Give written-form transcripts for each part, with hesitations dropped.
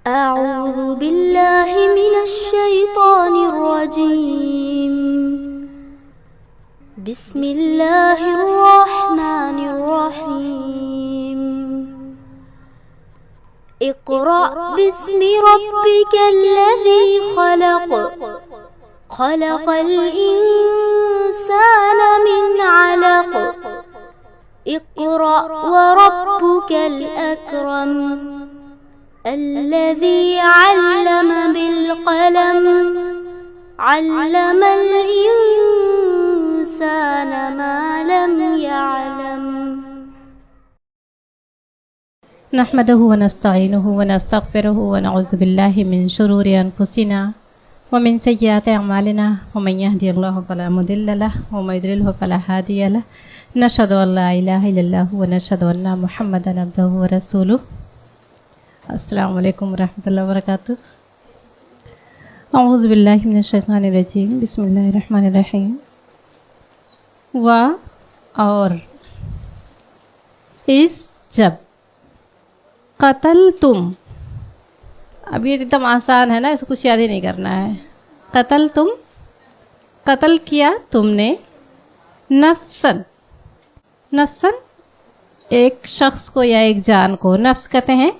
أعوذ بالله من الشيطان الرجيم. بسم الله الرحمن الرحيم. اقرأ باسم ربك الذي خلق. خلق الإنسان من علق. اقرأ وربك الأكرم. الذي علم بالقلم. علم الإنسان ما لم يعلم. نحمده ونستعينه ونستغفره ونعوذ بالله من شرور أنفسنا ومن سيئات أعمالنا ومن يهدي الله فلا مضل له ومن يضلل فلا هادي له. نشهد أن لا إله إلا الله ونشهد أن محمدا عبده ورسوله. السلام علیکم ورحمۃ اللہ وبرکاتہ. اعوذ باللہ من الشیطان الرجیم. بسم اللہ الرحمن الرحیم. اور اس جب قتل تم، اب یہ ایک دم آسان ہے نا، اس کو کچھ یاد ہی نہیں کرنا ہے. قتل تم، قتل کیا تم نے، نفسن، نفسن ایک شخص کو یا ایک جان کو. نفس کہتے ہیں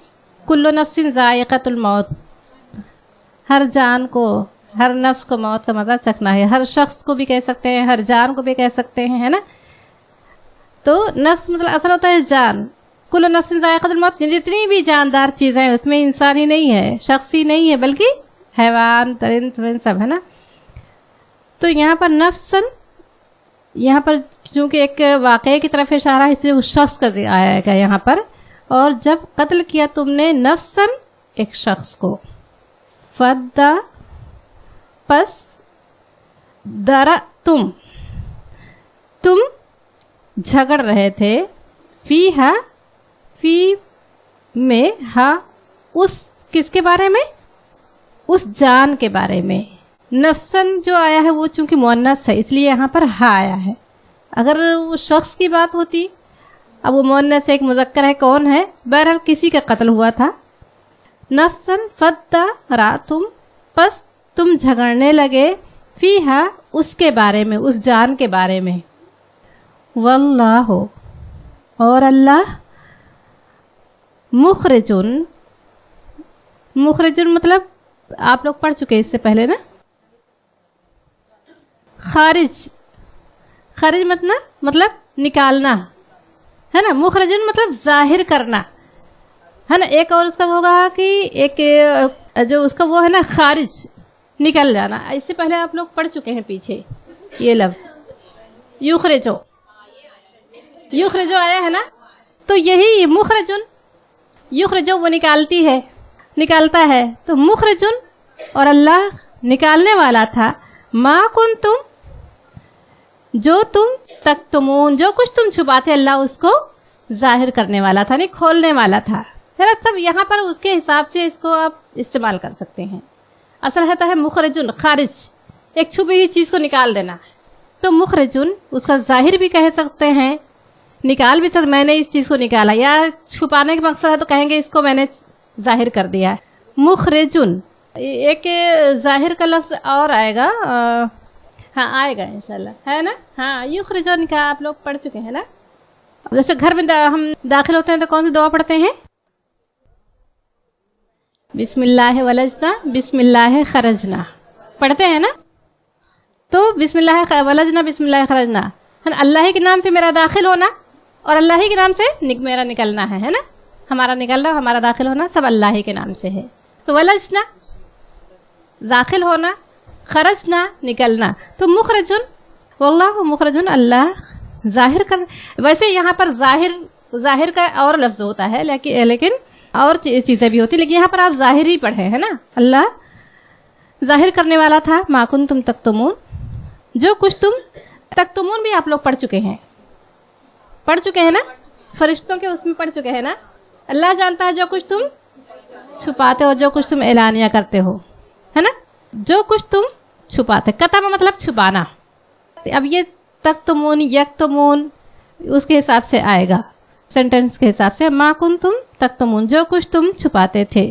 کل نفس ذائقۃ الموت، ہر جان کو، ہر نفس کو موت کا مزہ چکھنا ہے. ہر شخص کو بھی کہہ سکتے ہیں، ہر جان کو بھی کہہ سکتے ہیں، ہے نا. تو نفس مطلب اصل ہوتا ہے جان. کل نفس ذائقۃ الموت، جتنی بھی جاندار چیزیں ہیں اس میں انسان ہی نہیں ہے، شخص ہی نہیں ہے، بلکہ حیوان، ترند سب ہے نا. تو یہاں پر نفسن، یہاں پر چونکہ ایک واقعے کی طرف اشارہ ہے، اس لیے اس شخص کا آیا گا یہاں پر. اور جب قتل کیا تم نے نفسن ایک شخص کو، فدا پس درا تم جھگڑ رہے تھے، فی ہا، فی میں، ہا اس کس کے بارے میں، اس جان کے بارے میں. نفسن جو آیا ہے وہ چونکہ مؤنث ہے اس لیے یہاں پر ہا آیا ہے. اگر وہ شخص کی بات ہوتی، اب وہ مؤنث ایک مذکر ہے، کون ہے، بہرحال کسی کا قتل ہوا تھا. نفسن فدا را تم، پس تم جھگڑنے لگے، فی ہا اس کے بارے میں، اس جان کے بارے میں. واللہ اور اللہ، مخرجن، مخرجن مطلب آپ لوگ پڑھ چکے اس سے پہلے نا. خارج، خارج مطلب نکالنا ہے نا. مخرجن مطلب ظاہر کرنا ہے نا. ایک اور اس کا ہوگا کہ ایک جو اس کا وہ ہے نا خارج، نکل جانا. اس سے پہلے آپ لوگ پڑھ چکے ہیں پیچھے یہ لفظ. یخرجو، یخرجو آیا ہے نا. تو یہی مخرجن، یخرجو وہ نکالتی ہے، نکالتا ہے. تو مخرجن اور اللہ نکالنے والا تھا. ما کنتم، جو تم تکتمون، جو کچھ تم چھپاتے، اللہ اس کو ظاہر کرنے والا تھا، نہیں کھولنے والا تھا. سب یہاں پر اس کے حساب سے اس کو آپ استعمال کر سکتے ہیں. اصل رہتا ہے مخرجن، خارج، ایک چھپی ہوئی چیز کو نکال دینا. تو مخرجن اس کا ظاہر بھی کہہ سکتے ہیں، نکال بھی سکتے، میں نے اس چیز کو نکالا، یا چھپانے کا مقصد ہے تو کہیں گے اس کو میں نے ظاہر کر دیا. مخرجن ایک ظاہر کا لفظ اور آئے گا، ہاں آئے گا انشاءاللہ، ہے نا. ہاں یخرجون کا آپ لوگ پڑھ چکے ہیں نا. جیسے گھر میں ہم داخل ہوتے ہیں تو کون سی دعا پڑھتے ہیں؟ بسم اللہ ولجنا بسم اللہ خرجنا پڑھتے ہیں نا. تو بسم اللہ ولجنا بسم اللہ خرجنا، اللہ ہی کے نام سے میرا داخل ہونا اور اللہ ہی کے نام سے میرا نکلنا ہے نا. ہمارا نکلنا، ہمارا داخل ہونا سب اللہ ہی کے نام سے ہے. تو ولجنا داخل ہونا، خرجنا نکلنا. تو مخرجن، واللہ مخرجن اللہ ظاہر کر. ویسے یہاں پر ظاہر کا اور لفظ ہوتا ہے، لیکن اور چیزیں بھی ہوتی، لیکن یہاں پر آپ ظاہر ہی پڑھے ہیں نا. اللہ ظاہر کرنے والا تھا. ما کنتم تکتمون، جو کچھ تم تکتمون بھی آپ لوگ پڑھ چکے ہیں، پڑھ چکے ہیں نا. فرشتوں کے اس میں پڑھ چکے ہیں نا. اللہ جانتا ہے جو کچھ تم چھپاتے ہو، جو کچھ تم اعلانیہ کرتے ہو، ہے نا. جو کچھ تم چھپاتے، کتم مطلب چھپانا. اب یہ تکتمون، یکتمون اس کے حساب سے آئے گا، سینٹنس کے حساب سے. ما کنتم تکتمون، جو کچھ تم چھپاتے تھے.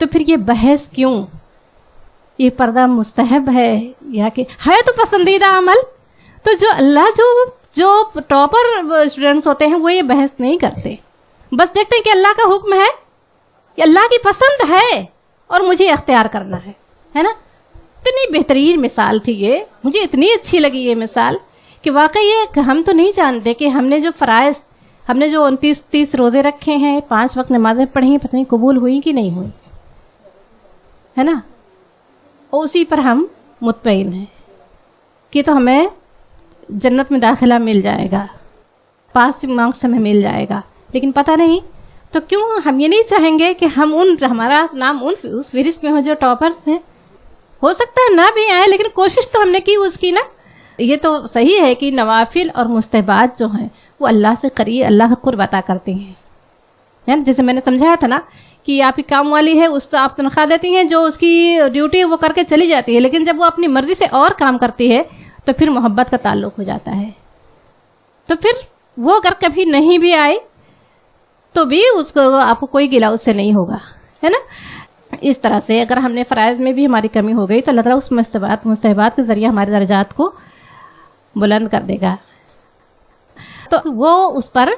تو پھر یہ بحث کیوں؟ یہ پردہ مستحب ہے یا کہ ہے تو پسندیدہ عمل؟ تو جو اللہ جو ٹاپر اسٹوڈنٹس ہوتے ہیں وہ یہ بحث نہیں کرتے، بس دیکھتے ہیں کہ اللہ کا حکم ہے، یہ اللہ کی پسند ہے اور مجھے اختیار کرنا ہے نا. اتنی بہترین مثال تھی یہ، مجھے اتنی اچھی لگی یہ مثال کہ واقعی یہ ہم تو نہیں جانتے کہ ہم نے جو فرائض، ہم نے جو 29-30 روزے رکھے ہیں، 5 وقت نمازیں پڑھی، پتہ نہیں قبول ہوئی کہ نہیں ہوئی، ہے نا. اور اسی پر ہم مطمئن ہیں کہ تو ہمیں جنت میں داخلہ مل جائے گا، پاسنگ مارکس ہمیں مل جائے گا. لیکن پتہ نہیں تو کیوں ہم یہ نہیں چاہیں گے کہ ہم ہمارا نام اس فہرست میں ہو جو ٹاپرز ہیں. ہو سکتا ہے نہ بھی آئے لیکن کوشش تو ہم نے کی اس کی نا. یہ تو صحیح ہے کہ نوافل اور مستحبات جو ہیں وہ اللہ سے قریب، اللہ کا قرب عطا کرتے ہیں. یعنی جیسے میں نے سمجھایا تھا نا کہ آپ کی کام والی ہے، اس تو آپ تنخواہ دیتی ہیں، جو اس کی ڈیوٹی ہے وہ کر کے چلی جاتی ہے، لیکن جب وہ اپنی مرضی سے اور کام کرتی ہے تو پھر محبت کا تعلق ہو جاتا ہے. تو پھر وہ اگر کبھی نہیں بھی آئی تو بھی اس کو آپ کو کوئی گلہ اس سے نہیں ہوگا، ہے نا. اس طرح سے اگر ہم نے فرائض میں بھی ہماری کمی ہو گئی تو اللہ تعالیٰ اس مستحبات کے ذریعے ہمارے درجات کو بلند کر دے گا. تو وہ اس پر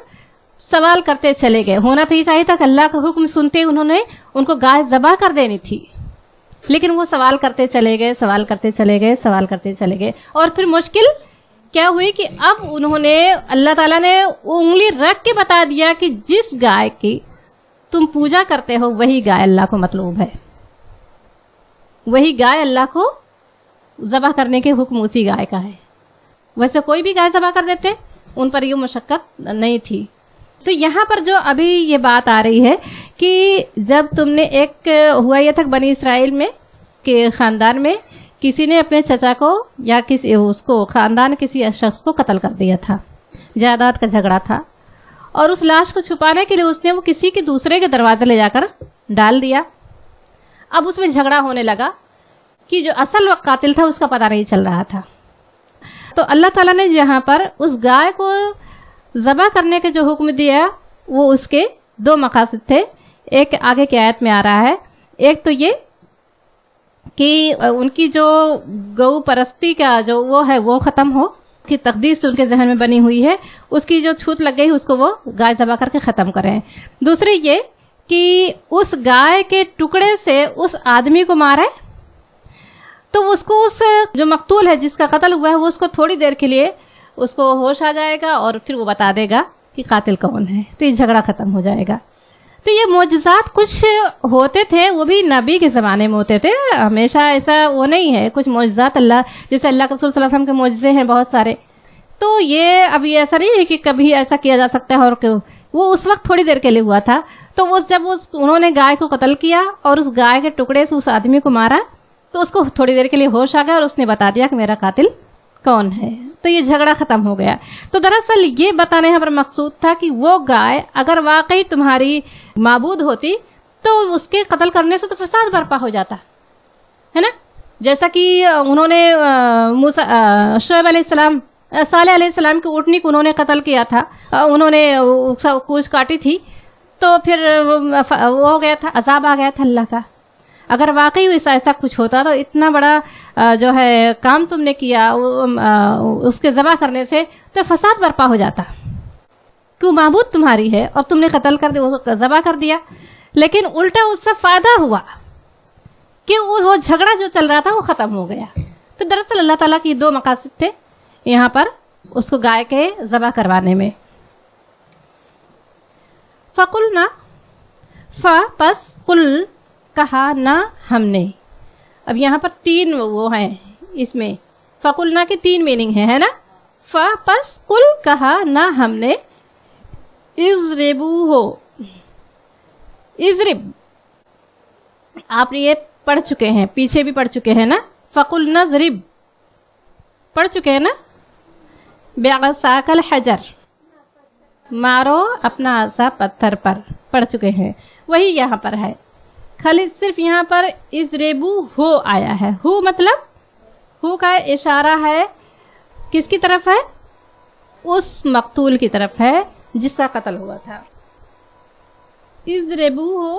سوال کرتے چلے گئے. ہونا تو یہ چاہیے تھا کہ اللہ کا حکم سنتے انہوں نے ان کو گائے ذبح کر دینی تھی، لیکن وہ سوال کرتے چلے گئے. اور پھر مشکل کیا ہوئی کہ اب انہوں نے، اللہ تعالیٰ نے انگلی رکھ کے بتا دیا کہ جس گائے کی تم پوجا کرتے ہو وہی گائے اللہ کو مطلوب ہے، وہی گائے اللہ کو ذبح کرنے کے حکم اسی گائے کا ہے. ویسے کوئی بھی گائے ذبح کر دیتے، ان پر یہ مشقت نہیں تھی. تو یہاں پر جو ابھی یہ بات آ رہی ہے کہ جب تم نے ایک ہوا یہ تھا بنی اسرائیل میں کہ خاندان میں کسی نے اپنے چچا کو یا اس کو خاندان کسی شخص کو قتل کر دیا تھا، جائیداد کا جھگڑا تھا، اور اس لاش کو چھپانے کے لیے اس نے وہ کسی کے دوسرے کے دروازے لے جا کر ڈال دیا. اب اس میں جھگڑا ہونے لگا کہ جو اصل وقت قاتل تھا اس کا پتہ نہیں چل رہا تھا. تو اللہ تعالیٰ نے یہاں پر اس گائے کو ذبح کرنے کے جو حکم دیا وہ اس کے 2 مقاصد تھے. ایک آگے کی آیت میں آ رہا ہے، ایک تو یہ کہ ان کی جو گو پرستی کا جو وہ ہے وہ ختم ہو، کی تقدیس ان کے ذہن میں بنی ہوئی ہے، اس کی جو چھوت لگ گئی اس کو وہ گائے ذبح کر کے ختم کریں. دوسری یہ کہ اس گائے کے ٹکڑے سے اس آدمی کو مارے تو اس کو اس جو مقتول ہے جس کا قتل ہوا ہے وہ اس کو تھوڑی دیر کے لیے اس کو ہوش آ جائے گا اور پھر وہ بتا دے گا کہ قاتل کون ہے، تو یہ جھگڑا ختم ہو جائے گا. تو یہ معجزات کچھ ہوتے تھے، وہ بھی نبی کے زمانے میں ہوتے تھے، ہمیشہ ایسا وہ نہیں ہے. کچھ معجزات اللہ، جیسے اللہ کے رسول صلی اللہ علیہ وسلم کے معجزے ہیں بہت سارے، تو یہ اب یہ ایسا نہیں ہے کہ کبھی ایسا کیا جا سکتا ہے، اور وہ اس وقت تھوڑی دیر کے لیے ہوا تھا. تو جب انہوں نے گائے کو قتل کیا اور اس گائے کے ٹکڑے سے اس آدمی کو مارا تو اس کو تھوڑی دیر کے لیے ہوش آ گیا اور اس نے بتا دیا کہ میرا قاتل کون ہے. تو یہ جھگڑا ختم ہو گیا. تو دراصل یہ بتانے یہاں پر مقصود تھا کہ وہ گائے اگر واقعی تمہاری معبود ہوتی تو اس کے قتل کرنے سے تو فساد برپا ہو جاتا ہے نا. جیسا کہ انہوں نے شعیب علیہ السلام، صالح علیہ السلام کی اونٹنی کو انہوں نے قتل کیا تھا، انہوں نے کوچ کاٹی تھی تو پھر وہ ہو گیا تھا، عذاب آ گیا تھا اللہ کا. اگر واقعی ایسا کچھ ہوتا تو اتنا بڑا جو ہے کام تم نے کیا اس کے ذبح کرنے سے تو فساد برپا ہو جاتا. کیوں معبود تمہاری ہے اور تم نے قتل کر دیا، ذبح کر دیا. لیکن الٹا اس سے فائدہ ہوا کہ وہ جھگڑا جو چل رہا تھا وہ ختم ہو گیا. تو دراصل اللہ تعالیٰ کی 2 مقاصد تھے یہاں پر اس کو گائے کے ذبح کروانے میں. فقلنا، پس قل کہا نہ ہم نے. اب یہاں پر 3 وہ ہیں اس میں، فقلنا کی 3 میننگ ہے نا. پس قل کہا نہ ہم نے، اضربو ہو، اضرب آپ یہ پڑھ چکے ہیں، پیچھے بھی پڑھ چکے ہیں نا. فقلنا اضرب پڑھ چکے ہیں نا. بعصاک الحجر، مارو اپنا عصا پتھر پر، پڑھ چکے ہیں. وہی یہاں پر ہے، خالی صرف یہاں پر اضربو ہو آیا ہے. ہو مطلب ہو کا اشارہ ہے کس کی طرف ہے؟ اس مقتول کی طرف ہے جس کا قتل ہوا تھا. اضربو ہو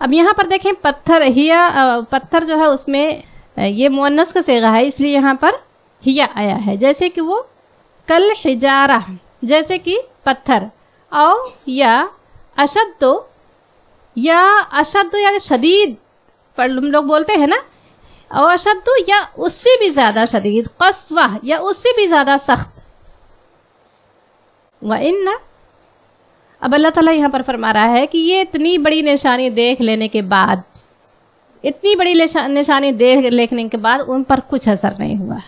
اب یہاں پر دیکھیں پتھر ہیا، پتھر جو ہے اس میں یہ مؤنث کا صیغہ ہے، اس لیے یہاں پر ہیا آیا ہے، جیسے کہ وہ کل حجارہ، جیسے کہ پتھر، او یا اشد، یا اشد یا شدید ہم لوگ بولتے ہیں نا، او اشد یا اس سے بھی زیادہ شدید، قسوہ یا اس سے بھی زیادہ سخت۔ وَإِنَّ، اب اللہ تعالیٰ یہاں پر فرما رہا ہے کہ یہ اتنی بڑی نشانی دیکھ لینے کے بعد، اتنی بڑی نشانی دیکھ لینے کے بعد ان پر کچھ اثر نہیں ہوا۔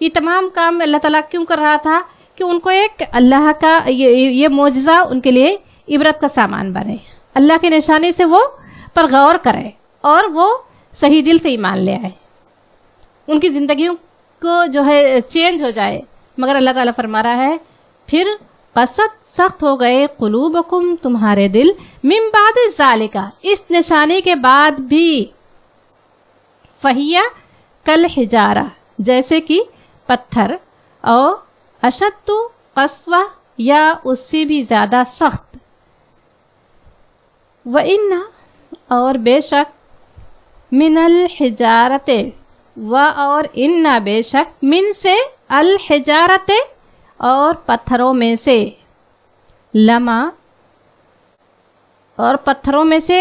یہ تمام کام اللہ تعالیٰ کیوں کر رہا تھا؟ کہ ان کو ایک اللہ کا یہ معجزہ ان کے لیے عبرت کا سامان بنے، اللہ کی نشانی سے وہ پر غور کریں اور وہ صحیح دل سے ایمان لے آئے، ان کی زندگیوں کو جو ہے چینج ہو جائے۔ مگر اللہ تعالیٰ فرما رہا ہے پھر قست سخت ہو گئے قلوبکم تمہارے دل، من بعد ذالک اس نشانی کے بعد بھی، فہیا کل حجارہ جیسے کہ پتھر، اور اشد قسوہ یا اس سے بھی زیادہ سخت، وَإِنَّ اور بے شک، من الحجارت و اور ان بے شک، من سے الحجارت اور پتھروں میں سے، لما اور پتھروں میں سے،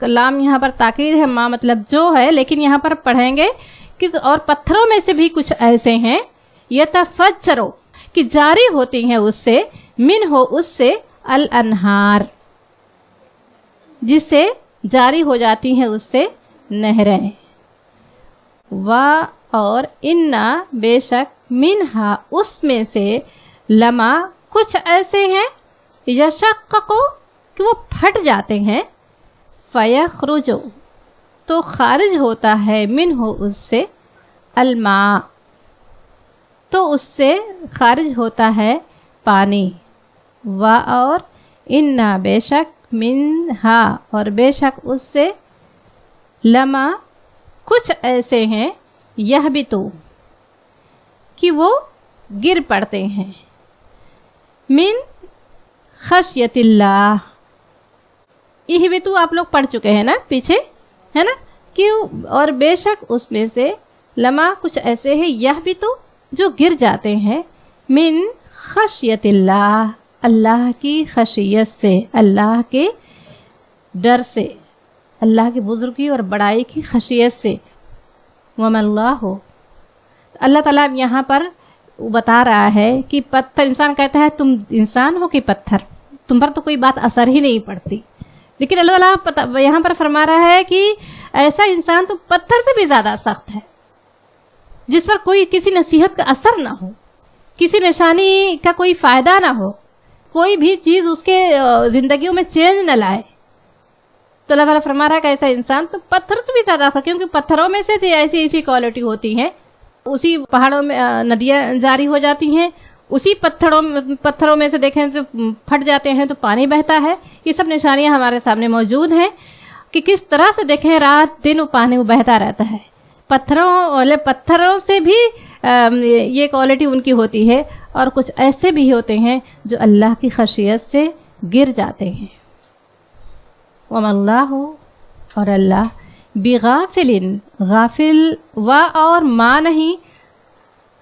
کلام یہاں پر تاکید ہے، ما مطلب جو ہے، لیکن یہاں پر پڑھیں گے کہ اور پتھروں میں سے بھی کچھ ایسے ہیں، یتفجروا کہ جاری ہوتی ہیں اس سے، من ہو اس سے، الانہار جس سے جاری ہو جاتی ہیں اس سے نہریں، و اور انا بے شک، منہا اس میں سے، لما کچھ ایسے ہیں، یشققو کہ وہ پھٹ جاتے ہیں، فیخرجو تو خارج ہوتا ہے، منہ اس سے، الماء تو اس سے خارج ہوتا ہے پانی، و اور انا بے شک، منہا اور بے شک اس سے، لما کچھ ایسے ہیں، یہبتو کہ وہ گر پڑتے ہیں، من خشیت اللہ، یہبتو آپ لوگ پڑھ چکے ہیں نا پیچھے، ہے نا، کہ اور بے شک اس میں سے، لما کچھ ایسے ہیں، یہبتو جو گر جاتے ہیں، من خشیت اللہ اللہ کی خشیت سے، اللہ کے ڈر سے، اللہ کی بزرگی اور بڑائی کی خشیت سے، وَمَا اللَّهُ اللہ تعالیٰ یہاں پر بتا رہا ہے کہ پتھر، انسان کہتا ہے تم انسان ہو کہ پتھر، تم پر تو کوئی بات اثر ہی نہیں پڑتی، لیکن اللہ تعالیٰ یہاں پر فرما رہا ہے کہ ایسا انسان تو پتھر سے بھی زیادہ سخت ہے، جس پر کوئی کسی نصیحت کا اثر نہ ہو، کسی نشانی کا کوئی فائدہ نہ ہو، کوئی بھی چیز اس کے زندگیوں میں چینج نہ لائے، تو اللہ تعالیٰ فرما رہا ہے کہ ایسا انسان تو پتھر سے بھی زیادہ سخت، کیونکہ پتھروں میں سے ایسی کوالٹی ہوتی ہیں، اسی پہاڑوں میں ندیاں جاری ہو جاتی ہیں، اسی پتھروں میں سے دیکھیں تو پھٹ جاتے ہیں تو پانی بہتا ہے، یہ سب نشانیاں ہمارے سامنے موجود ہیں کہ کس طرح سے دیکھیں رات دن وہ پانی بہتا رہتا ہے، پتھروں سے بھی یہ کوالٹی ان کی ہوتی ہے، اور کچھ ایسے بھی ہوتے ہیں جو اللہ کی خشیت سے گر جاتے ہیں، وَمَا اللَّهُ اور اللہ، بغافل غافل، و اور ما نہیں،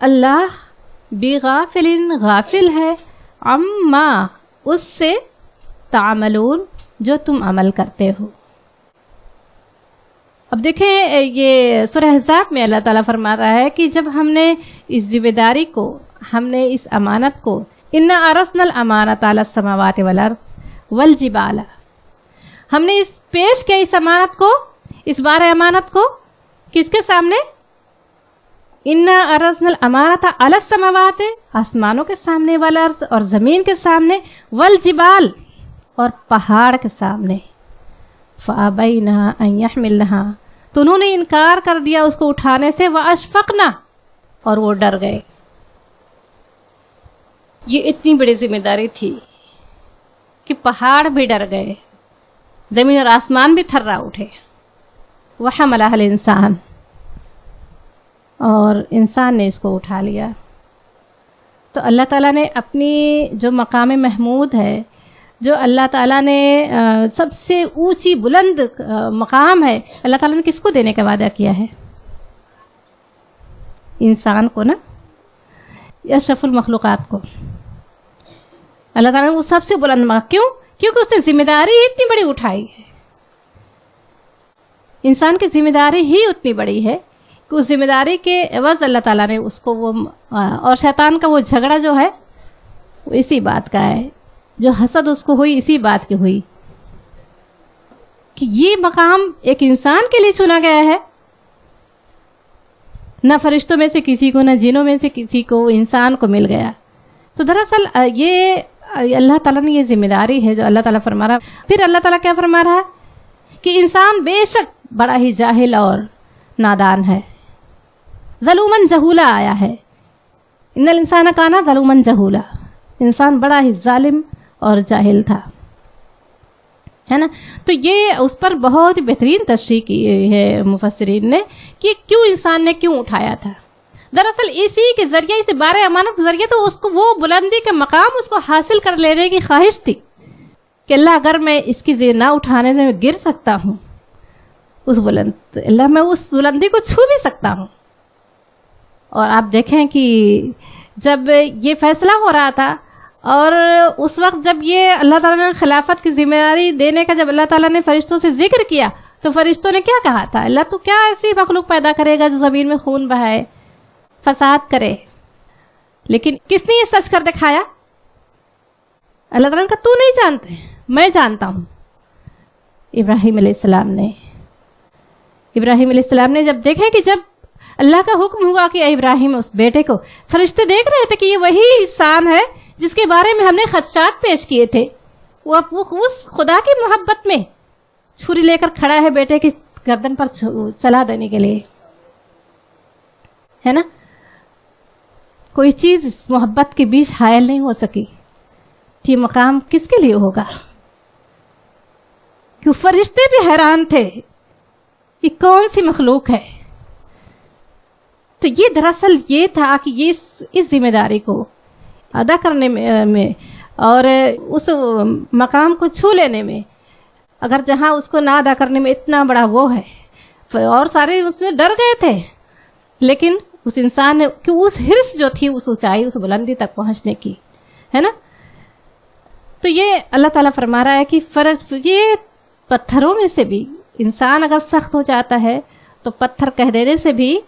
اللہ بغافل غافل ہے، عما اس سے، تعملون جو تم عمل کرتے ہو۔ اب دیکھیں یہ سورہ احزاب میں اللہ تعالیٰ فرما رہا ہے کہ جب ہم نے اس ذمہ داری کو، ہم نے اس امانت کو، انا عرضنا الامانۃ علی السماوات والارض والجبال، ہم نے اس پیش کیا اس امانت کو، اس بار امانت کو کس کے سامنے؟ انا عرضنا الامانۃ علی السماوات، آسمانوں کے سامنے، والارض اور زمین کے سامنے، والجبال اور پہاڑ کے سامنے، فابینا ان یحملنہا تو انہوں نے انکار کر دیا اس کو اٹھانے سے، واشفقنا اور وہ ڈر گئے۔ یہ اتنی بڑی ذمہ داری تھی کہ پہاڑ بھی ڈر گئے، زمین اور آسمان بھی تھرا اٹھے، وحملہ الانسان اور انسان نے اس کو اٹھا لیا۔ تو اللہ تعالیٰ نے اپنی جو مقام محمود ہے، جو اللہ تعالیٰ نے سب سے اونچی بلند مقام ہے، اللہ تعالیٰ نے کس کو دینے کا وعدہ کیا ہے؟ انسان کو نا، اشرف المخلوقات کو اللہ تعالیٰ نے وہ سب سے بلند مقام، کیوں؟ کیونکہ اس نے ذمہ داری اتنی بڑی اٹھائی ہے. انسان کی ذمہ داری ہی اتنی بڑی ہے کہ اس ذمہ داری کے عوض اللہ تعالیٰ نے اس کو وہ، اور شیطان کا وہ جھگڑا جو ہے وہ اسی بات کا ہے، جو حسد اس کو ہوئی اسی بات کی ہوئی کہ یہ مقام ایک انسان کے لیے چنا گیا ہے، نہ فرشتوں میں سے کسی کو، نہ جنوں میں سے کسی کو، انسان کو مل گیا. تو دراصل یہ اللہ تعالیٰ نے یہ ذمہ داری ہے جو اللہ تعالیٰ فرما رہا. پھر اللہ تعالیٰ کیا فرما رہا ہے کہ انسان بے شک بڑا ہی جاہل اور نادان ہے، ظلومن جہولا آیا ہے، ان الانسان کانا ظلومن جہولا، انسان بڑا ہی ظالم اور جاہل تھا، ہے نا. تو یہ اس پر بہت ہی بہترین تشریح کی ہے مفسرین نے کہ کیوں انسان نے کیوں اٹھایا تھا. دراصل اسی کے ذریعے، اس بار امانت کے ذریعے تو اس کو وہ بلندی کا مقام اس کو حاصل کر لینے کی خواہش تھی کہ اللہ اگر میں اس کی نہ اٹھانے میں گر سکتا ہوں اس بلند، اللہ میں اس بلندی کو چھو بھی سکتا ہوں. اور آپ دیکھیں کہ جب یہ فیصلہ ہو رہا تھا اور اس وقت جب یہ اللہ تعالیٰ نے خلافت کی ذمہ داری دینے کا جب اللہ تعالیٰ نے فرشتوں سے ذکر کیا تو فرشتوں نے کیا کہا تھا؟ اللہ تو کیا ایسی مخلوق پیدا کرے گا جو زمین میں خون بہائے، فساد کرے. لیکن کس نے یہ سچ کر دکھایا؟ اللہ تعالیٰ نے کہا تو نہیں جانتے، میں جانتا ہوں. ابراہیم علیہ السلام نے جب دیکھے کہ جب اللہ کا حکم ہوا کہ اے ابراہیم، اس بیٹے کو، فرشتے دیکھ رہے تھے کہ یہ وہی انسان ہے جس کے بارے میں ہم نے خدشات پیش کیے تھے، وہ اس خدا کی محبت میں چھری لے کر کھڑا ہے بیٹے کی گردن پر چلا دینے کے لیے، ہے نا. کوئی چیز اس محبت کے بیچ حائل نہیں ہو سکی. یہ مقام کس کے لیے ہوگا؟ کہ فرشتے بھی حیران تھے یہ کون سی مخلوق ہے. تو یہ دراصل یہ تھا کہ یہ اس ذمہ داری کو ادا کرنے میں اور اس مقام کو چھو لینے میں، اگر جہاں اس کو نہ ادا کرنے میں اتنا بڑا وہ ہے، اور سارے اس میں ڈر گئے تھے، لیکن اس انسان نے کہ اس حرص جو تھی اس اونچائی، اس بلندی تک پہنچنے کی، ہے نا. تو یہ اللہ تعالیٰ فرما رہا ہے کہ فرق یہ پتھروں میں سے بھی انسان اگر سخت ہو جاتا ہے تو پتھر کہہ دینے سے بھی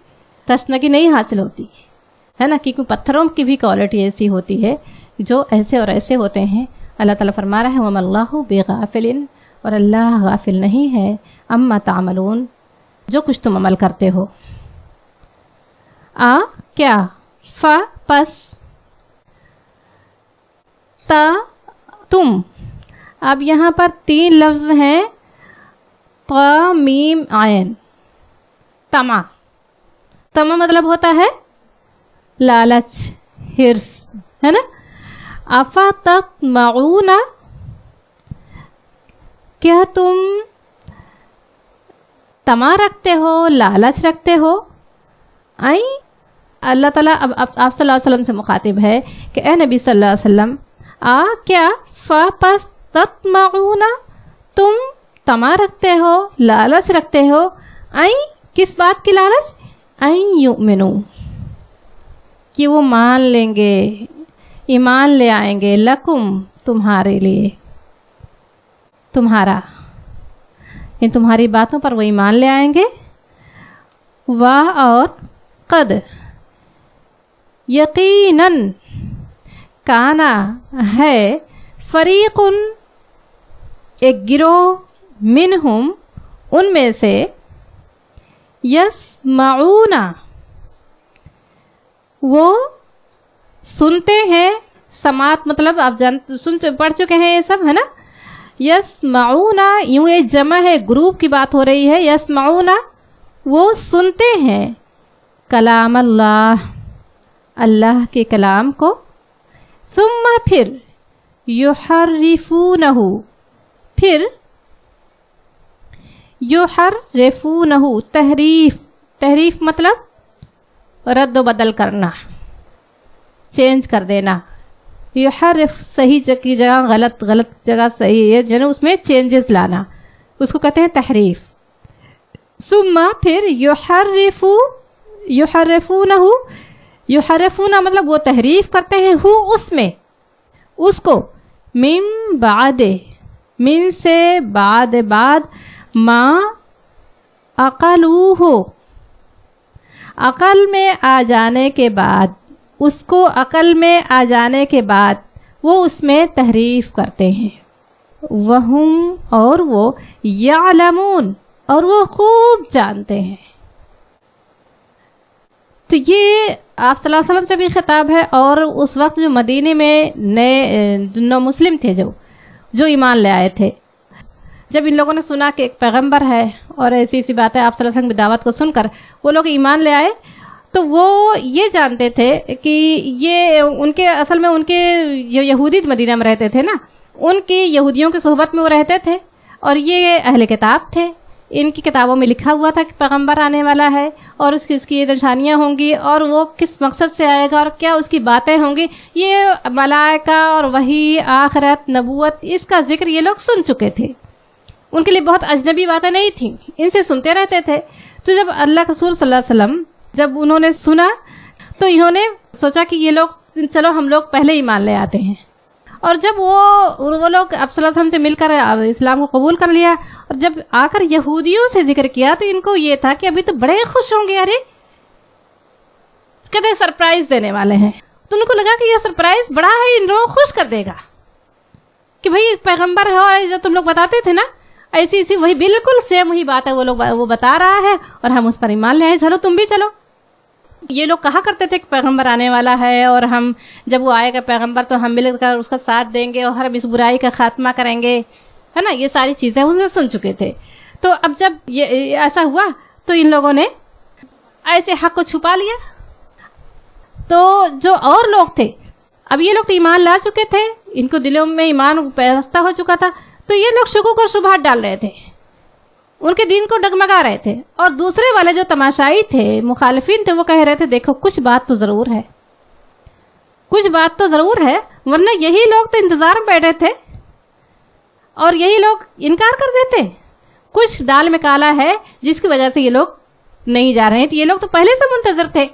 تشنگی نہیں حاصل ہوتی، ہے نا. کیونکہ پتھروں کی بھی کوالٹی ایسی ہوتی ہے جو ایسے اور ایسے ہوتے ہیں. اللہ تعالیٰ فرما رہا ہے وَمَا اللَّهُ بِغَافِلٍ، اور اللہ غافل نہیں ہے، اما تعملون، جو کچھ تم عمل کرتے ہو. کیا، پس، تا، تم. اب یہاں پر 3 لفظ ہیں، تا، میم، عین. تما مطلب ہوتا ہے لالچ، حرص، ہے نا. افتطمعون، کیا تم تما رکھتے ہو، لالچ رکھتے ہو. اللہ تعالیٰ اب آپ صلی اللہ علیہ وسلم سے مخاطب ہے کہ اے نبی صلی اللہ علیہ وسلم، کیا پس تطمعون، تم تما رکھتے ہو، لالچ رکھتے ہو. کس بات کی لالچ؟ یؤمنو، کہ وہ مان لیں گے، ایمان لے آئیں گے، لکم، تمہارے لیے، تمہارا، ان تمہاری باتوں پر وہ ایمان لے آئیں گے. اور قد، یقیناً، کانا، ہے، فریق، ایک گروہ، منہم، ان میں سے، یسمعون، وہ سنتے ہیں. سماعت مطلب آپ پڑھ چکے ہیں یہ سب، ہے نا. یسمعون، یوں ایک جمع ہے، گروپ کی بات ہو رہی ہے. یسمعون، وہ سنتے ہیں، کلام اللہ، اللہ کے کلام کو. ثم، پھر، یحرفونہ، پھر یحرفونہ، تحریف مطلب رد و بدل کرنا، چینج کر دینا، یحرف صحیح کی جگہ غلط، غلط جگہ صحیح ہے، یعنی اس میں چینجز لانا، اس کو کہتے ہیں تحریف. ثم پھر یحرفونہ مطلب وہ تحریف کرتے ہیں، ہو اس میں، اس کو، من بعد، من سے بعد، ما عقلوہ، عقل میں آ جانے کے بعد، اس کو عقل میں آ جانے کے بعد وہ اس میں تحریف کرتے ہیں. وہم اور وہ، یعلمون اور وہ خوب جانتے ہیں. تو یہ آپ صلی اللہ علیہ وسلم سے بھی خطاب ہے، اور اس وقت جو مدینے میں نئے مسلم تھے جو ایمان لے آئے تھے، جب ان لوگوں نے سنا کہ ایک پیغمبر ہے اور ایسی ایسی باتیں آپ صلی اللہ علیہ وسلم کی دعوت کو سن کر وہ لوگ ایمان لے آئے، تو وہ یہ جانتے تھے کہ یہ ان کے اصل میں ان کے جو یہودی مدینہ میں رہتے تھے نا، ان کی یہودیوں کی صحبت میں وہ رہتے تھے، اور یہ اہل کتاب تھے. ان کی کتابوں میں لکھا ہوا تھا کہ پیغمبر آنے والا ہے، اور اس کی نشانیاں ہوں گی، اور وہ کس مقصد سے آئے گا، اور کیا اس کی باتیں ہوں گی. یہ ملائکہ اور وحی، آخرت، نبوت، اس کا ذکر یہ لوگ سن چکے تھے. ان کے لیے بہت اجنبی باتیں نہیں تھیں، ان سے سنتے رہتے تھے. تو جب اللہ کے رسول صلی اللہ علیہ وسلم جب انہوں نے سنا تو انہوں نے سوچا کہ یہ لوگ چلو ہم لوگ پہلے ایمان لے آتے ہیں. اور جب وہ لوگ اب صلی اللہ علیہ وسلم سے مل کر اسلام کو قبول کر لیا، اور جب آ کر یہودیوں سے ذکر کیا تو ان کو یہ تھا کہ ابھی تو بڑے خوش ہوں گے، ارے کہتے سرپرائز دینے والے ہیں. تو ان کو لگا کہ یہ سرپرائز بڑا ہے، ان لوگوں کو خوش کر دے گا کہ بھائی پیغمبر ہے جو تم لوگ بتاتے تھے نا، ایسی ایسی وہی بالکل سیم وہی بات ہے وہ بتا رہا ہے، اور ہم اس پر ایمان لے آئے، چلو تم بھی چلو. یہ لوگ کہا کرتے تھے کہ پیغمبر آنے والا ہے، اور ہم جب وہ آئے گا پیغمبر تو ہم مل کر اس کا ساتھ دیں گے، اور ہم اس برائی کا خاتمہ کریں گے، ہے نا. یہ ساری چیزیں وہ سن چکے تھے. تو اب جب یہ ایسا ہوا تو ان لوگوں نے ایسے حق کو چھپا لیا. تو جو اور لوگ تھے، اب یہ لوگ تو ایمان لا چکے تھے، ان کو دلوں میں ایمان پیوستہ ہو چکا تھا، تو یہ لوگ شکوک اور شبہات ڈال رہے تھے، ان کے دین کو ڈگمگا رہے تھے. اور دوسرے والے جو تماشائی تھے، مخالفین تھے، وہ کہہ رہے تھے دیکھو کچھ بات تو ضرور ہے، کچھ بات تو ضرور ہے، ورنہ یہی لوگ تو انتظار میں بیٹھے تھے اور یہی لوگ انکار کر دیتے. کچھ دال میں کالا ہے جس کی وجہ سے یہ لوگ نہیں جا رہے ہیں. تو یہ لوگ تو پہلے سے منتظر تھے.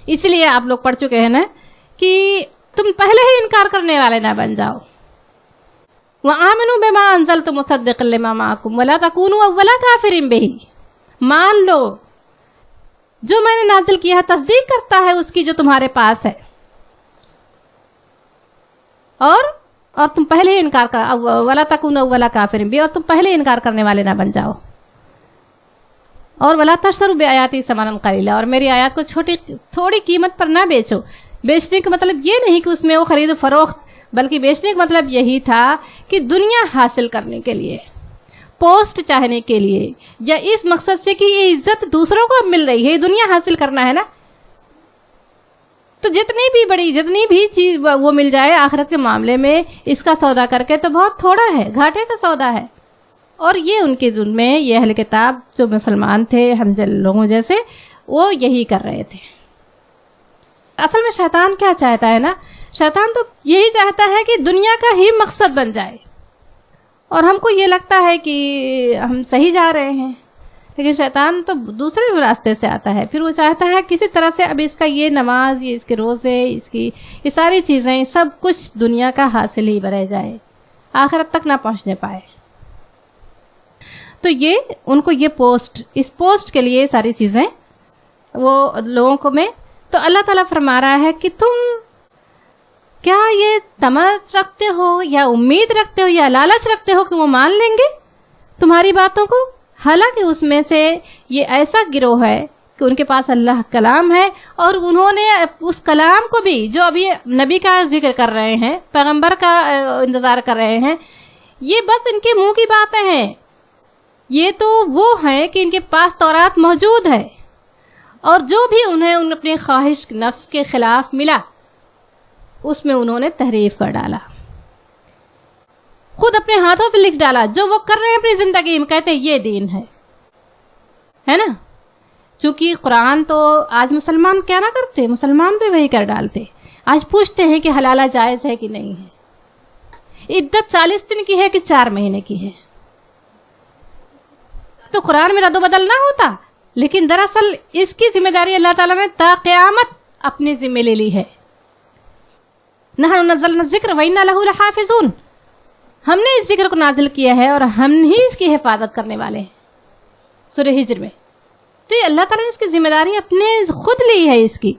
اس لیے آپ لوگ پڑھ چکے ہیں نا کہ تم پہلے ہی انکار کرنے والے نہ بن جاؤ. وَآمِنُوا بِمَا أَنزَلْتُ مُصَدِّقًا لِمَا مَعَكُمْ وَلَا تَكُونُوا أَوَّلَ كَافِرٍ بِهِ. مان لو جو میں نے نازل کیا ہے تصدیق کرتا ہے اس کی جو تمہارے پاس ہے، اور تم پہلے ہی انکار کر وَلَا تَكُونُوا أَوَّلَ كَافِرٍ بِهِ، اور تم پہلے انکار کرنے والے نہ بن جاؤ. اور وَلَا تَشْتَرُوا بِآيَاتِي ثَمَنًا قَلِيلًا، اور میری آیات کو تھوڑی قیمت پر نہ بیچو. بیچنے کا مطلب یہ نہیں کہ اس میں وہ خرید و فروخت، بلکہ بیچنے کا مطلب یہی تھا کہ دنیا حاصل کرنے کے لیے، پوسٹ چاہنے کے لیے، یا اس مقصد سے کہ یہ عزت دوسروں کو مل رہی ہے، دنیا حاصل کرنا ہے نا. تو جتنی بھی چیز وہ مل جائے آخرت کے معاملے میں، اس کا سودا کر کے تو بہت تھوڑا ہے، گھاٹے کا سودا ہے. اور یہ ان کے ظلم میں یہ اہل کتاب جو مسلمان تھے ہم لوگوں جیسے، وہ یہی کر رہے تھے. اصل میں شیطان کیا چاہتا ہے نا، شیطان تو یہی چاہتا ہے کہ دنیا کا ہی مقصد بن جائے، اور ہم کو یہ لگتا ہے کہ ہم صحیح جا رہے ہیں، لیکن شیطان تو دوسرے راستے سے آتا ہے. پھر وہ چاہتا ہے کسی طرح سے اب اس کا یہ نماز، یہ اس کے روزے، اس کی یہ ساری چیزیں سب کچھ دنیا کا حاصل ہی بنے جائے، آخرت تک نہ پہنچنے پائے. تو یہ ان کو یہ اس پوسٹ کے لیے ساری چیزیں وہ لوگوں کو میں. تو اللہ تعالیٰ فرما رہا ہے کہ تم کیا یہ تمس رکھتے ہو یا امید رکھتے ہو یا لالچ رکھتے ہو کہ وہ مان لیں گے تمہاری باتوں کو، حالانکہ اس میں سے یہ ایسا گروہ ہے کہ ان کے پاس اللہ کلام ہے، اور انہوں نے اس کلام کو بھی جو ابھی نبی کا ذکر کر رہے ہیں، پیغمبر کا انتظار کر رہے ہیں، یہ بس ان کے منہ کی باتیں ہیں. یہ تو وہ ہیں کہ ان کے پاس تورات موجود ہے، اور جو بھی انہیں اپنے خواہش نفس کے خلاف ملا اس میں انہوں نے تحریف کر ڈالا، خود اپنے ہاتھوں سے لکھ ڈالا. جو وہ کر رہے ہیں اپنی زندگی میں، کہتے ہیں یہ دین ہے نا. چونکہ قرآن تو آج مسلمان کیا نہ کرتے، مسلمان بھی وہی کر ڈالتے. آج پوچھتے ہیں کہ حلالہ جائز ہے کہ نہیں ہے. عدت 40 دن کی ہے کہ 4 مہینے کی ہے. تو قرآن میں رد و بدل نہ ہوتا، لیکن دراصل اس کی ذمہ داری اللہ تعالیٰ نے تا قیامت اپنے ذمہ لے لی ہے. نحن نزلنا الذکر وإنا لہ لحافظون، ہم نے اس ذکر کو نازل کیا ہے اور ہم ہی اس کی حفاظت کرنے والے ہیں. سورہ ہجر میں. تو یہ اللہ تعالیٰ نے اس کی ذمہ داری اپنے خود لی ہے اس کی،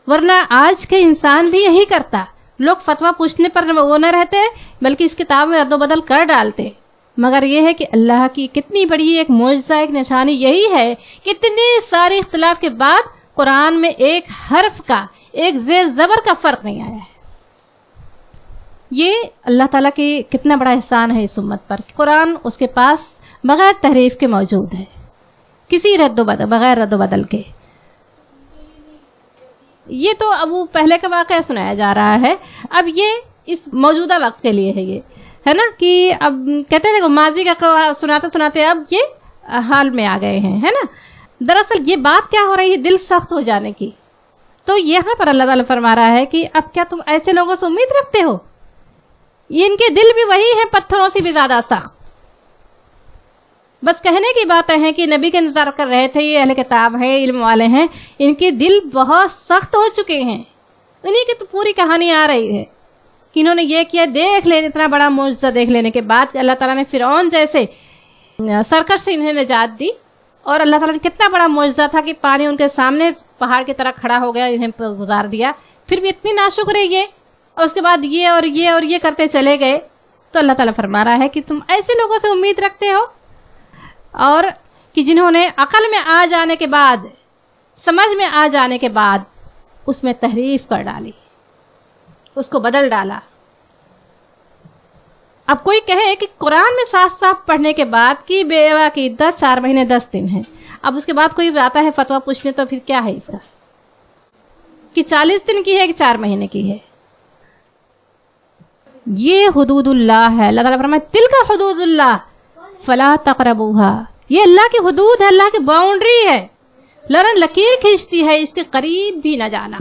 ورنہ آج کے انسان بھی یہی کرتا. لوگ فتویٰ پوچھنے پر وہ نہ رہتے بلکہ اس کتاب میں رد و بدل کر ڈالتے. مگر یہ ہے کہ اللہ کی کتنی بڑی ایک معجزہ، ایک نشانی یہی ہے کہ اتنے سارے اختلاف کے بعد قرآن میں ایک حرف کا، ایک زیر زبر کا فرق نہیں آیا ہے. یہ اللہ تعالیٰ کی کتنا بڑا احسان ہے اس امت پر. قرآن اس کے پاس بغیر تحریف کے موجود ہے، کسی بغیر رد و بدل کے. یہ تو اب وہ پہلے کا واقعہ سنایا جا رہا ہے. اب یہ اس موجودہ وقت کے لیے ہے، یہ ہے نا کہ اب کہتے ہیں کہ ماضی کا سناتے سناتے اب یہ حال میں آ گئے ہیں، ہے نا. دراصل یہ بات کیا ہو رہی ہے؟ دل سخت ہو جانے کی. تو یہاں پر اللہ تعالیٰ فرما رہا ہے کہ اب کیا تم ایسے لوگوں سے امید رکھتے ہو؟ ان کے دل بھی وہی ہیں، پتھروں سے بھی زیادہ سخت. بس کہنے کی باتیں ہیں کہ نبی کا انتظار کر رہے تھے، یہ اہل کتاب ہے، علم والے ہیں، ان کے دل بہت سخت ہو چکے ہیں. انہی کی تو پوری کہانی آ رہی ہے کہ انہوں نے یہ کیا. دیکھ لیں اتنا بڑا معجزہ دیکھ لینے کے بعد اللہ تعالیٰ نے فرعون جیسے سرکش سے انہیں نجات دی. اور اللہ تعالیٰ نے کتنا بڑا معجزہ تھا کہ پانی ان کے سامنے پہاڑ کی طرح کھڑا ہو گیا، انہیں گزار دیا. پھر بھی اتنی ناشکر ہے یہ، اور اس کے بعد یہ اور یہ اور یہ کرتے چلے گئے. تو اللہ تعالیٰ فرما رہا ہے کہ تم ایسے لوگوں سے امید رکھتے ہو، اور کہ جنہوں نے عقل میں آ جانے کے بعد، سمجھ میں آ جانے کے بعد اس میں تحریف کر ڈالی، اس کو بدل ڈالا. اب کوئی کہے کہ قرآن میں صاف صاف پڑھنے کے بعد کہ بیوہ کی عدت 4 مہینے 10 دن ہے. اب اس کے بعد کوئی آتا ہے فتویٰ پوچھنے، تو پھر کیا ہے اس کا کہ 40 دن کی ہے کہ 4 مہینے کی ہے؟ یہ حدود اللہ ہے. اللہ تعالیٰ فرمائے تلک حدود اللہ فلا تقربوها، یہ اللہ کی حدود ہے، اللہ کی باؤنڈری ہے. لکیر کھینچتی ہے، اس کے قریب بھی نہ جانا.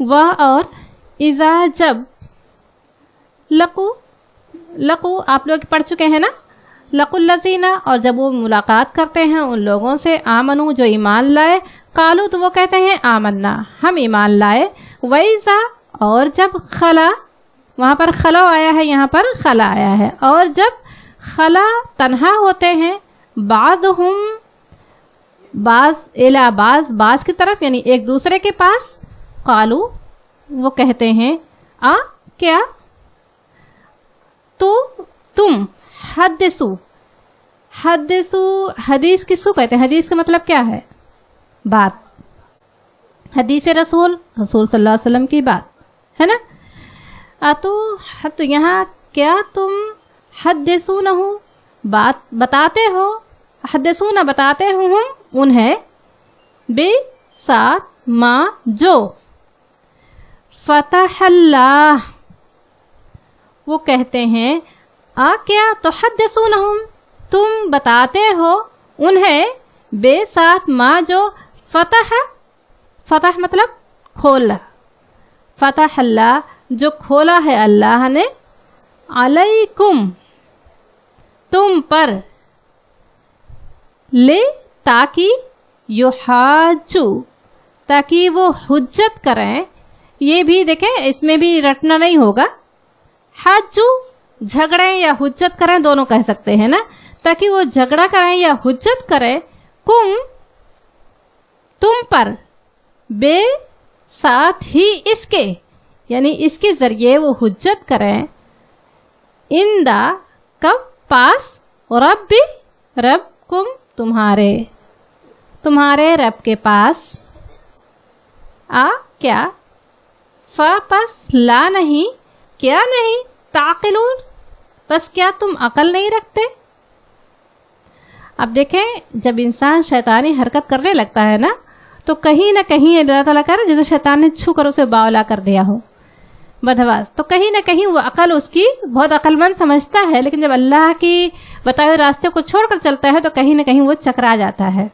وہ اور اذا جب لقو آپ لوگ پڑھ چکے ہیں نا، لقوا الذین، اور جب وہ ملاقات کرتے ہیں ان لوگوں سے، آمنو جو ایمان لائے، قالو تو وہ کہتے ہیں آمنا ہم ایمان لائے، وَإِذَا اور جب خلا، وہاں پر خلو آیا ہے، یہاں پر خلا آیا ہے، اور جب خلا تنہا ہوتے ہیں، بعضہم بعض الی بعض کی طرف، یعنی ایک دوسرے کے پاس، قالو وہ کہتے ہیں کیا تو تم حدثو حدیث کسو کہتے ہیں؟ حدیث کا مطلب کیا ہے؟ بات. حدیث رسول صلی اللہ علیہ وسلم کی بات ہے نا. تو یہاں کیا تم حدثونہ بات بتاتے ہو، حدثونہ بتاتے ہو ہم انہیں، بے ساتھ ما جو فتح اللہ، وہ کہتے ہیں کیا تو حدثونہم تم بتاتے ہو انہیں، بے ساتھ ما جو فتح مطلب کھولا، فتح اللہ جو کھولا ہے اللہ نے، علیکم تم پر، لے تاکہ یحاجو تاکہ وہ حجت کریں. یہ بھی دیکھیں اس میں بھی رٹنا نہیں ہوگا، حاجو جھگڑیں یا حجت کریں دونوں کہہ سکتے ہیں نا، تاکہ وہ جھگڑا کریں یا حجت کریں، کم تم پر، بے ساتھ ہی اس کے، یعنی اس کے ذریعے وہ حجت کریں، اندا کب پاس، رب کم تمہارے رب کے پاس، کیا پس لا نہیں، کیا نہیں، تعقلون بس کیا تم عقل نہیں رکھتے. اب دیکھیں جب انسان شیطانی حرکت کرنے لگتا ہے نا، تو کہیں نہ کہیں اللہ تعالیٰ کر جیسے شیطان نے چھو کر اسے باولا کر دیا ہو، بدحواس، تو کہیں نہ کہیں وہ عقل اس کی بہت عقل مند سمجھتا ہے، لیکن جب اللہ کی بتائے ہوئے راستے کو چھوڑ کر چلتا ہے تو کہیں نہ کہیں وہ چکرا جاتا ہے.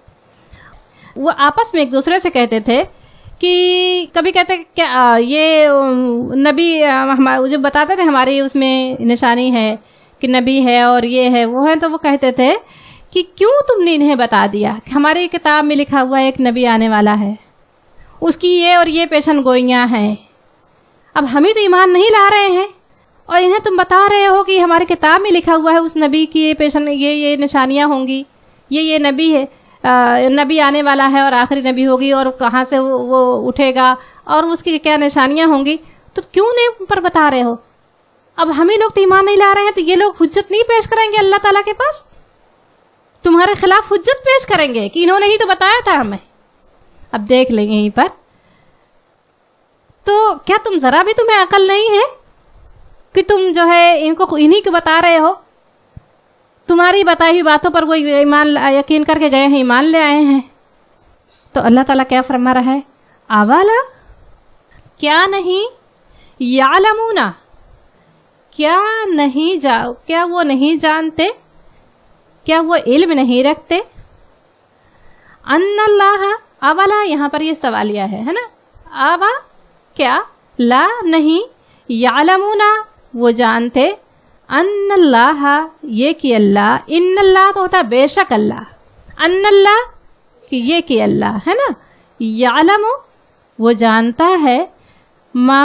وہ آپس میں ایک دوسرے سے کہتے تھے کہ کبھی کہتے کہ یہ نبی جو بتاتے تھے ہماری اس میں نشانی ہے کہ نبی ہے اور یہ ہے وہ ہے، تو وہ کہتے تھے کہ کیوں تم نے انہیں بتا دیا کہ ہماری کتاب میں لکھا ہوا ایک نبی آنے والا ہے، اس کی یہ اور یہ پیشن گوئیاں ہیں، اب ہم ہی تو ایمان نہیں لا رہے ہیں اور انہیں تم بتا رہے ہو کہ ہماری کتاب میں لکھا ہوا ہے اس نبی کی یہ پیشن یہ نشانیاں ہوں گی، یہ نبی ہے، نبی آنے والا ہے اور آخری نبی ہوگی اور کہاں سے وہ اٹھے گا اور اس کی کیا نشانیاں ہوں گی، تو کیوں نہیں پر بتا رہے ہو؟ اب ہمیں لوگ تو ایمان نہیں لا رہے ہیں، تو یہ لوگ حجت نہیں پیش کریں گے اللہ تعالیٰ کے پاس؟ تمہارے خلاف حجت پیش کریں گے کہ انہوں نے ہی تو بتایا تھا ہمیں۔ اب دیکھ لیں یہیں پر، تو کیا تم ذرا بھی تمہیں عقل نہیں ہے کہ تم جو ہے ان کو انہی کو بتا رہے ہو؟ تمہاری بتائی ہوئی باتوں پر وہ ایمان یقین کر کے گئے ہیں، ایمان لے آئے ہیں۔ تو اللہ تعالیٰ کیا فرما رہا ہے؟ اوالا، کیا نہیں، یعلمون، کیا وہ نہیں جانتے، کیا وہ علم نہیں رکھتے، ان اللہ، اولا یہاں پر یہ سوالیہ ہے نا، آوا کیا، لا نہیں، یعلمون وہ جانتے، ان اللہ یہ کہ اللہ، ان اللہ تو ہوتا ہے بے شک اللہ، ان اللہ کہ یہ کہ اللہ ہے نا، یعلم وہ جانتا ہے، ما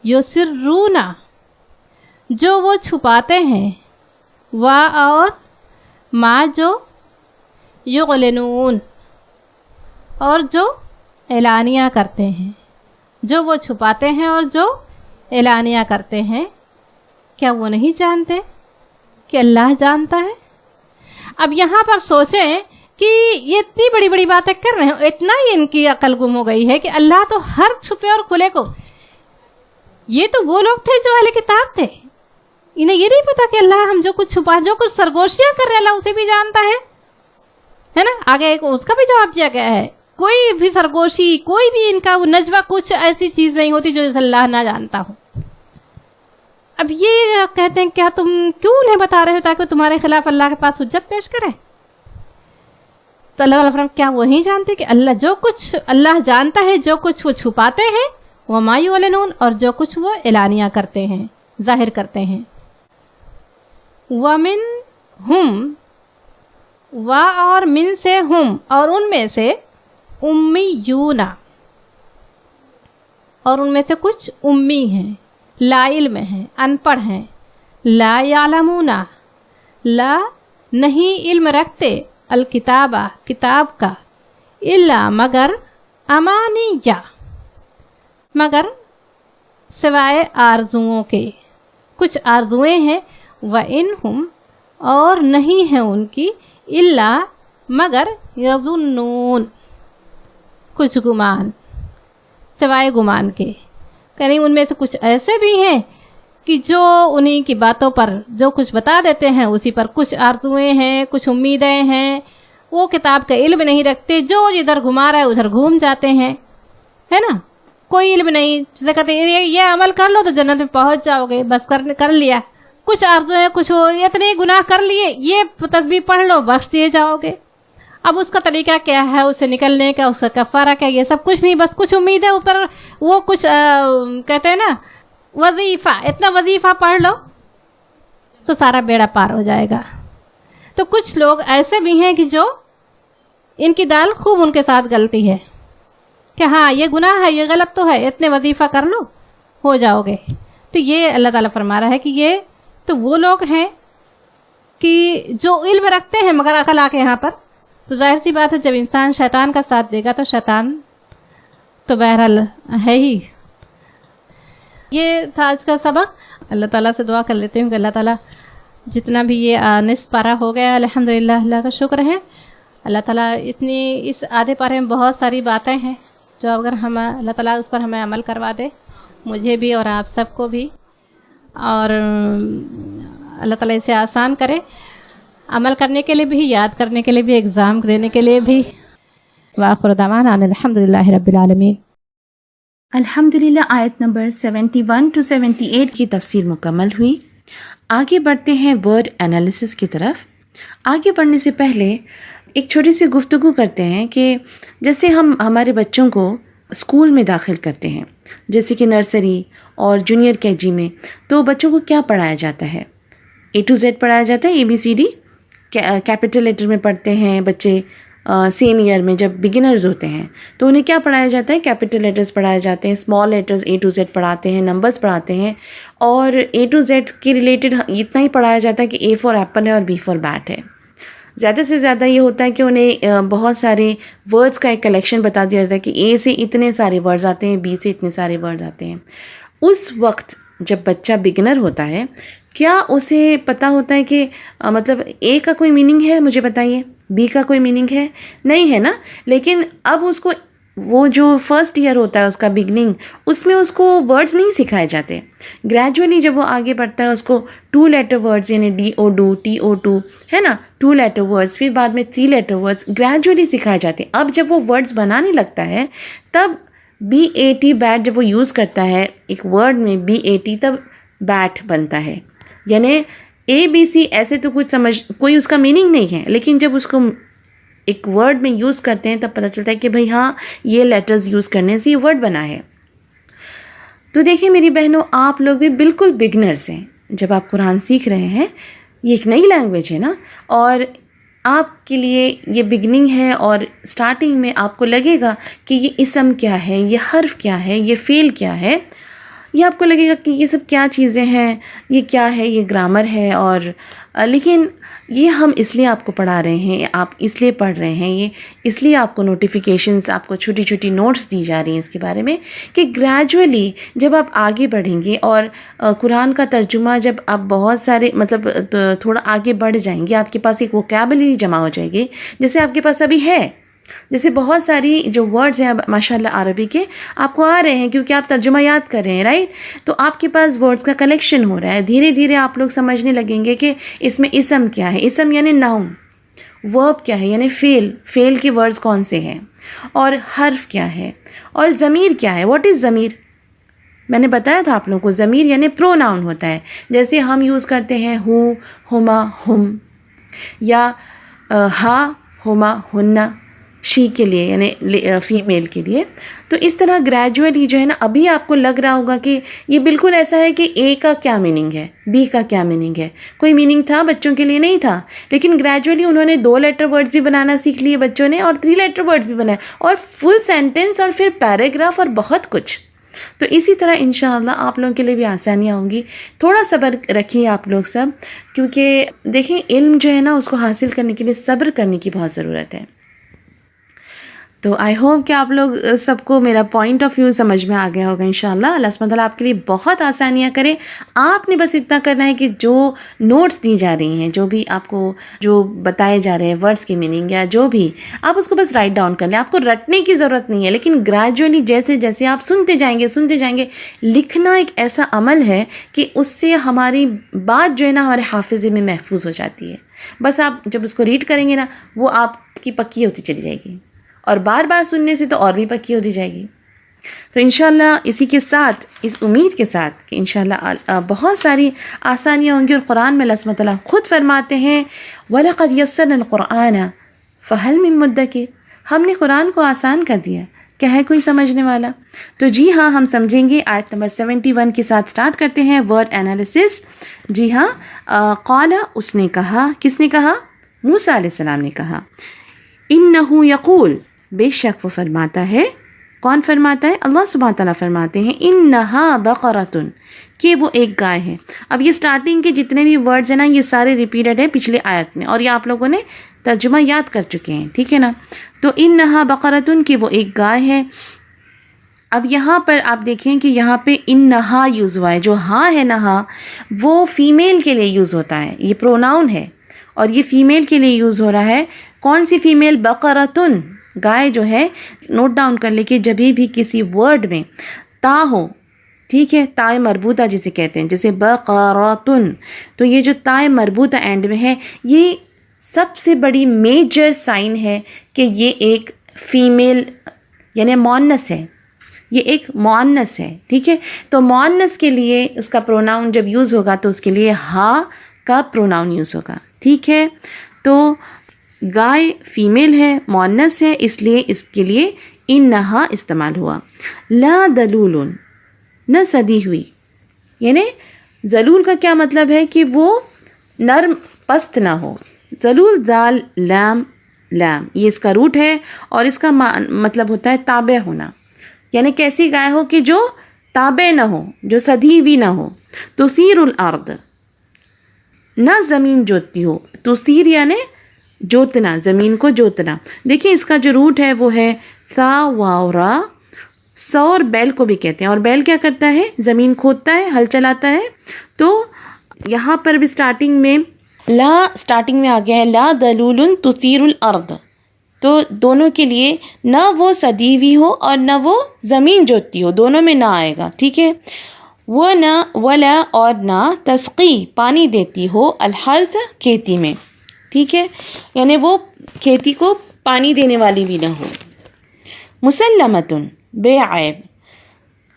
یسرون جو وہ چھپاتے ہیں، وا اور ما جو یعلنون اور جو اعلانیہ کرتے ہیں، جو وہ چھپاتے ہیں اور جو اعلانیہ کرتے ہیں، کیا وہ نہیں جانتے کہ اللہ جانتا ہے؟ اب یہاں پر سوچیں کہ یہ اتنی بڑی بڑی باتیں کر رہے ہیں، اتنا ہی ان کی عقل گم ہو گئی ہے کہ اللہ تو ہر چھپے اور کھلے کو، یہ تو وہ لوگ تھے جو اہل کتاب تھے، انہیں یہ نہیں پتا کہ اللہ ہم جو کچھ چھپا، جو کچھ سرگوشیاں کر رہے اللہ اسے بھی جانتا ہے نا۔ آگے اس کا بھی جواب دیا گیا ہے، کوئی بھی سرگوشی، کوئی بھی ان کا وہ نجوہ، کچھ ایسی چیز نہیں ہوتی جو اللہ نہ جانتا ہو۔ اب یہ کہتے ہیں کیا تم کیوں انہیں بتا رہے ہو تاکہ تمہارے خلاف اللہ کے پاس حجت پیش کریں؟ تو اللہ تعالیٰ فرماتے کیا وہ نہیں جانتے کہ اللہ جو کچھ اللہ جانتا ہے، جو کچھ وہ چھپاتے ہیں، وما یعلنون اور جو کچھ وہ اعلانیہ کرتے ہیں، ظاہر کرتے ہیں۔ ومن ہم، و اور من سے ہم اور ان میں سے، امیون اور ان میں سے کچھ امی ہیں، لا علم ہیں، ان پڑھ ہیں، لا یعلمون لا نہیں علم رکھتے، الکتابہ کتاب کا، الا مگر، امانیہ مگر سوائے آرزوؤں کے، کچھ آرزویں ہیں، وَإِنْهُمْ اور نہیں ہیں ان کی، الا مگر یظنون کچھ گمان، سوائے گمان کے، یعنی ان میں سے کچھ ایسے بھی ہیں کہ جو انہی کی باتوں پر جو کچھ بتا دیتے ہیں اسی پر کچھ آرزویں ہیں، کچھ امیدیں ہیں، وہ کتاب کا علم نہیں رکھتے، جو ادھر گھما رہا ہے ادھر گھوم جاتے ہیں، ہے نا، کوئی علم نہیں، جسے کہتے ہیں یہ عمل کر لو تو جنت میں پہنچ جاؤ گے، بس کر لیا، کچھ آرزویں، کچھ اتنے گناہ کر لیے، یہ تسبیح پڑھ لو بخش دیے جاؤ گے۔ اب اس کا طریقہ کیا ہے، اس سے نکلنے کا، اس کا کفارہ کیا، یہ سب کچھ نہیں، بس کچھ امید ہے اوپر، وہ کچھ کہتے ہیں نا وظیفہ، اتنا وظیفہ پڑھ لو تو سارا بیڑا پار ہو جائے گا۔ تو کچھ لوگ ایسے بھی ہیں کہ جو ان کی دال خوب ان کے ساتھ گلتی ہے کہ ہاں یہ گناہ ہے، یہ غلط تو ہے، اتنے وظیفہ کر لو ہو جاؤ گے۔ تو یہ اللہ تعالیٰ فرما رہا ہے کہ یہ تو وہ لوگ ہیں کہ جو علم رکھتے ہیں مگر عقل آ کے یہاں پر، تو ظاہر سی بات ہے جب انسان شیطان کا ساتھ دے گا تو شیطان تو بہرحال ہے ہی۔ یہ تھا آج کا سبق۔ اللہ تعالیٰ سے دعا کر لیتے ہوں کہ اللہ تعالیٰ جتنا بھی یہ نصف پارہ ہو گیا الحمدللہ، اللہ کا شکر ہے، اللہ تعالیٰ اتنی اس آدھے پارے میں بہت ساری باتیں ہیں جو اگر ہم اللہ تعالیٰ اس پر ہمیں عمل کروا دے، مجھے بھی اور آپ سب کو بھی، اور اللہ تعالیٰ اسے آسان کرے، عمل کرنے کے لیے بھی، یاد کرنے کے لیے بھی، ایگزام دینے کے لیے بھی۔ وآخر دعوانا ان الحمدللہ رب العالمین۔ الحمدللہ آیت نمبر 71 to 78 کی تفسیر مکمل ہوئی۔ آگے بڑھتے ہیں ورڈ انالیسس کی طرف۔ آگے بڑھنے سے پہلے ایک چھوٹی سی گفتگو کرتے ہیں کہ جیسے ہم ہمارے بچوں کو اسکول میں داخل کرتے ہیں جیسے کہ نرسری اور جونیئر KG میں، تو بچوں کو کیا پڑھایا جاتا ہے؟ A to Z پڑھایا جاتا ہے، ABCD کیپٹل لیٹر میں پڑھتے ہیں بچے سیم ایئر میں جب بگنرز ہوتے ہیں، تو انہیں کیا پڑھایا جاتا ہے؟ کیپٹل لیٹرز پڑھائے جاتے ہیں، small letters A to Z پڑھاتے ہیں، نمبرز پڑھاتے ہیں، اور A to Z کے ریلیٹڈ اتنا ہی پڑھایا جاتا ہے کہ A فار ایپل ہے اور B فار بیٹ ہے۔ زیادہ سے زیادہ یہ ہوتا ہے کہ انہیں بہت سارے ورڈز کا ایک کلیکشن بتا دیا جاتا ہے کہ A سے اتنے سارے ورڈز آتے ہیں، B سے اتنے سارے ورڈز آتے ہیں۔ اس وقت جب بچہ بگنر ہوتا ہے، کیا اسے پتہ ہوتا ہے کہ مطلب A کا کوئی میننگ ہے؟ مجھے بتائیے، B کا کوئی میننگ ہے؟ نہیں ہے نا۔ لیکن اب اس کو وہ جو فرسٹ ایئر ہوتا ہے اس کا بگننگ، اس میں اس کو ورڈز نہیں سکھائے جاتے۔ گریجولی جب وہ آگے بڑھتا ہے اس کو 2 لیٹر ورڈز یعنی DO2 TO2 ہے نا، 2 لیٹر ورڈز، پھر بعد میں 3 لیٹر ورڈز گریجولی سکھائے جاتے ہیں۔ اب جب وہ ورڈز بنانے لگتا ہے تب BAT بیٹ جب وہ یوز کرتا ہے ایک ورڈ میں BAT، تب بیٹ بنتا ہے۔ یعنی ABC ایسے تو کچھ کوئی اس کا میننگ نہیں ہے، لیکن جب اس کو ایک ورڈ میں یوز کرتے ہیں تب پتہ چلتا ہے کہ بھئی ہاں یہ لیٹرز یوز کرنے سے یہ ورڈ بنا ہے۔ تو دیکھیں میری بہنوں، آپ لوگ بھی بالکل بگنرز ہیں جب آپ قرآن سیکھ رہے ہیں۔ یہ ایک نئی لینگویج ہے نا، اور آپ کے لیے یہ بگننگ ہے، اور سٹارٹنگ میں آپ کو لگے گا کہ یہ اسم کیا ہے، یہ حرف کیا ہے، یہ فعل کیا ہے، یہ آپ کو لگے گا کہ یہ سب کیا چیزیں ہیں، یہ کیا ہے، یہ گرامر ہے، اور لیکن یہ ہم اس لیے آپ کو پڑھا رہے ہیں، آپ اس لیے پڑھ رہے ہیں، یہ اس لیے آپ کو نوٹیفیکیشنز، آپ کو چھوٹی چھوٹی نوٹس دی جا رہی ہیں اس کے بارے میں کہ گریجولی جب آپ آگے بڑھیں گے اور قرآن کا ترجمہ جب آپ بہت سارے مطلب تھوڑا آگے بڑھ جائیں گے، آپ کے پاس ایک ووکیبلری جمع ہو جائے گی جیسے آپ کے پاس ابھی ہے۔ جیسے بہت ساری جو ورڈز ہیں ماشاءاللہ عربی کے آپ کو آ رہے ہیں کیونکہ آپ ترجمہ یاد کر رہے ہیں، رائٹ؟ تو آپ کے پاس ورڈز کا کلیکشن ہو رہا ہے، دھیرے دھیرے آپ لوگ سمجھنے لگیں گے کہ اس میں اسم کیا ہے، اسم یعنی ناؤن، ورب کیا ہے یعنی فعل کے ورڈز کون سے ہیں، اور حرف کیا ہے، اور ضمیر کیا ہے، واٹ از ضمیر؟ میں نے بتایا تھا آپ لوگوں کو، ضمیر یعنی پروناؤن ہوتا ہے، جیسے ہم یوز کرتے ہیں ہو، ہما، ہم، یا ہا، ہما، ہنہ شی کے لیے یعنی فیمیل کے لیے۔ تو اس طرح گریجولی جو ہے نا، ابھی آپ کو لگ رہا ہوگا کہ یہ بالکل ایسا ہے کہ A کا کیا میننگ ہے، B کا کیا میننگ ہے، کوئی میننگ تھا بچوں کے لیے؟ نہیں تھا، لیکن گریجولی انہوں نے 2 لیٹر ورڈز بھی بنانا سیکھ لیے بچوں نے، اور 3 لیٹر ورڈز بھی بنائے، اور فل سینٹنس، اور پھر پیراگراف، اور بہت کچھ۔ تو اسی طرح انشاءاللہ آپ لوگوں کے لیے بھی آسانیاں ہوں گی۔ تھوڑا صبر رکھیے آپ لوگ سب، کیونکہ دیکھیں علم جو ہے نا اس کو حاصل کرنے کے لیے صبر کرنے کی بہت ضرورت ہے۔ تو آئی ہوپ کہ آپ لوگ سب کو میرا پوائنٹ آف ویو سمجھ میں آ گیا ہوگا انشاءاللہ۔ اللہ سبحانہ تعالیٰ آپ کے لیے بہت آسانیاں کرے۔ آپ نے بس اتنا کرنا ہے کہ جو نوٹس دی جا رہی ہیں، جو بھی آپ کو جو بتائے جا رہے ہیں ورڈز کی میننگ یا جو بھی، آپ اس کو بس رائٹ ڈاؤن کر لیں۔ آپ کو رٹنے کی ضرورت نہیں ہے، لیکن گریجولی جیسے جیسے آپ سنتے جائیں گے، لکھنا ایک ایسا عمل ہے کہ اس سے ہماری بات جو ہے نا ہمارے حافظے میں محفوظ ہو جاتی ہے۔ بس آپ جب اس کو ریڈ کریں گے نا، وہ آپ کی پکی ہوتی چلی جائے گی، اور بار بار سننے سے تو اور بھی پکی ہوتی جائے گی۔ تو انشاءاللہ اسی کے ساتھ، اس امید کے ساتھ کہ انشاءاللہ بہت ساری آسانیاں ہوں گی، اور قرآن میں اللہ سبحانہ تعالیٰ خود فرماتے ہیں وَلَقَدْ يَسَّرْنَا الْقُرْآنَ فَهَلْ مِن مُدَّكِرٍ، ہم نے قرآن کو آسان کر دیا، کیا ہے کوئی سمجھنے والا؟ تو جی ہاں، ہم سمجھیں گے۔ آیت نمبر 71 کے ساتھ سٹارٹ کرتے ہیں ورڈ انالیسس۔ جی ہاں، قال، اس نے کہا، کس نے کہا؟ موسیٰ علیہ السلام نے کہا، انہو یقول، بے شک وہ فرماتا ہے۔ کون فرماتا ہے؟ اللہ سبحانہ تعالیٰ فرماتے ہیں انہا بقرۃن، کہ وہ ایک گائے ہے۔ اب یہ سٹارٹنگ کے جتنے بھی ورڈز ہیں نا، یہ سارے ریپیٹڈ ہیں پچھلے آیت میں، اور یہ آپ لوگوں نے ترجمہ یاد کر چکے ہیں، ٹھیک ہے نا؟ تو انہا بقرۃن، کہ وہ ایک گائے ہے۔ اب یہاں پر آپ دیکھیں کہ یہاں پہ انہا یوز ہوا ہے، جو ہاں ہے نہا، وہ فیمیل کے لیے یوز ہوتا ہے، یہ پروناؤن ہے، اور یہ فیمیل کے لیے یوز ہو رہا ہے۔ کون سی فیمیل؟ بقرۃن، گائے جو ہے۔ نوٹ ڈاؤن کر لے کہ جب بھی کسی ورڈ میں تا ہو، ٹھیک ہے، تائے مربوطہ جسے کہتے ہیں، جیسے بقراتن، تو یہ جو تائے مربوطہ اینڈ میں ہے، یہ سب سے بڑی میجر سائن ہے کہ یہ ایک فیمیل یعنی مؤنث ہے، یہ ایک مؤنث ہے، ٹھیک ہے۔ تو مؤنث کے لیے اس کا پروناؤن جب یوز ہوگا تو اس کے لیے ہا کا پروناؤن یوز ہوگا، ٹھیک ہے۔ تو گائے فیمیل ہے، مؤنث ہے، اس لیے اس کے لیے انہا استعمال ہوا. لا دلول نہ سدی ہوئی، یعنی ذلول کا کیا مطلب ہے کہ وہ نرم پست نہ ہو. ذلول دال لام لام یہ اس کا روٹ ہے اور اس کا مطلب ہوتا ہے تابع ہونا، یعنی کیسی گائے ہو کہ جو تابع نہ ہو، جو سدھی ہوئی نہ ہو. تثیر الارض نہ زمین جوتتی ہو. تثیر یعنی جوتنا، زمین کو جوتنا. دیکھیں اس کا جو روٹ ہے وہ ہے ثا واو را. سور بیل کو بھی کہتے ہیں، اور بیل کیا کرتا ہے؟ زمین کھودتا ہے، ہل چلاتا ہے. تو یہاں پر بھی سٹارٹنگ میں آ گیا ہے لا دلول تثیر الارض، تو دونوں کے لیے نہ وہ سدی ہوئی ہو اور نہ وہ زمین جوتتی ہو، دونوں میں نہ آئے گا. ٹھیک ہے. وہ نہ ولا اور نہ تسقی پانی دیتی ہو الحرث کھیتی میں. ٹھیک ہے، یعنی وہ کھیتی کو پانی دینے والی بھی نہ ہو. مسلمتن بے عیب،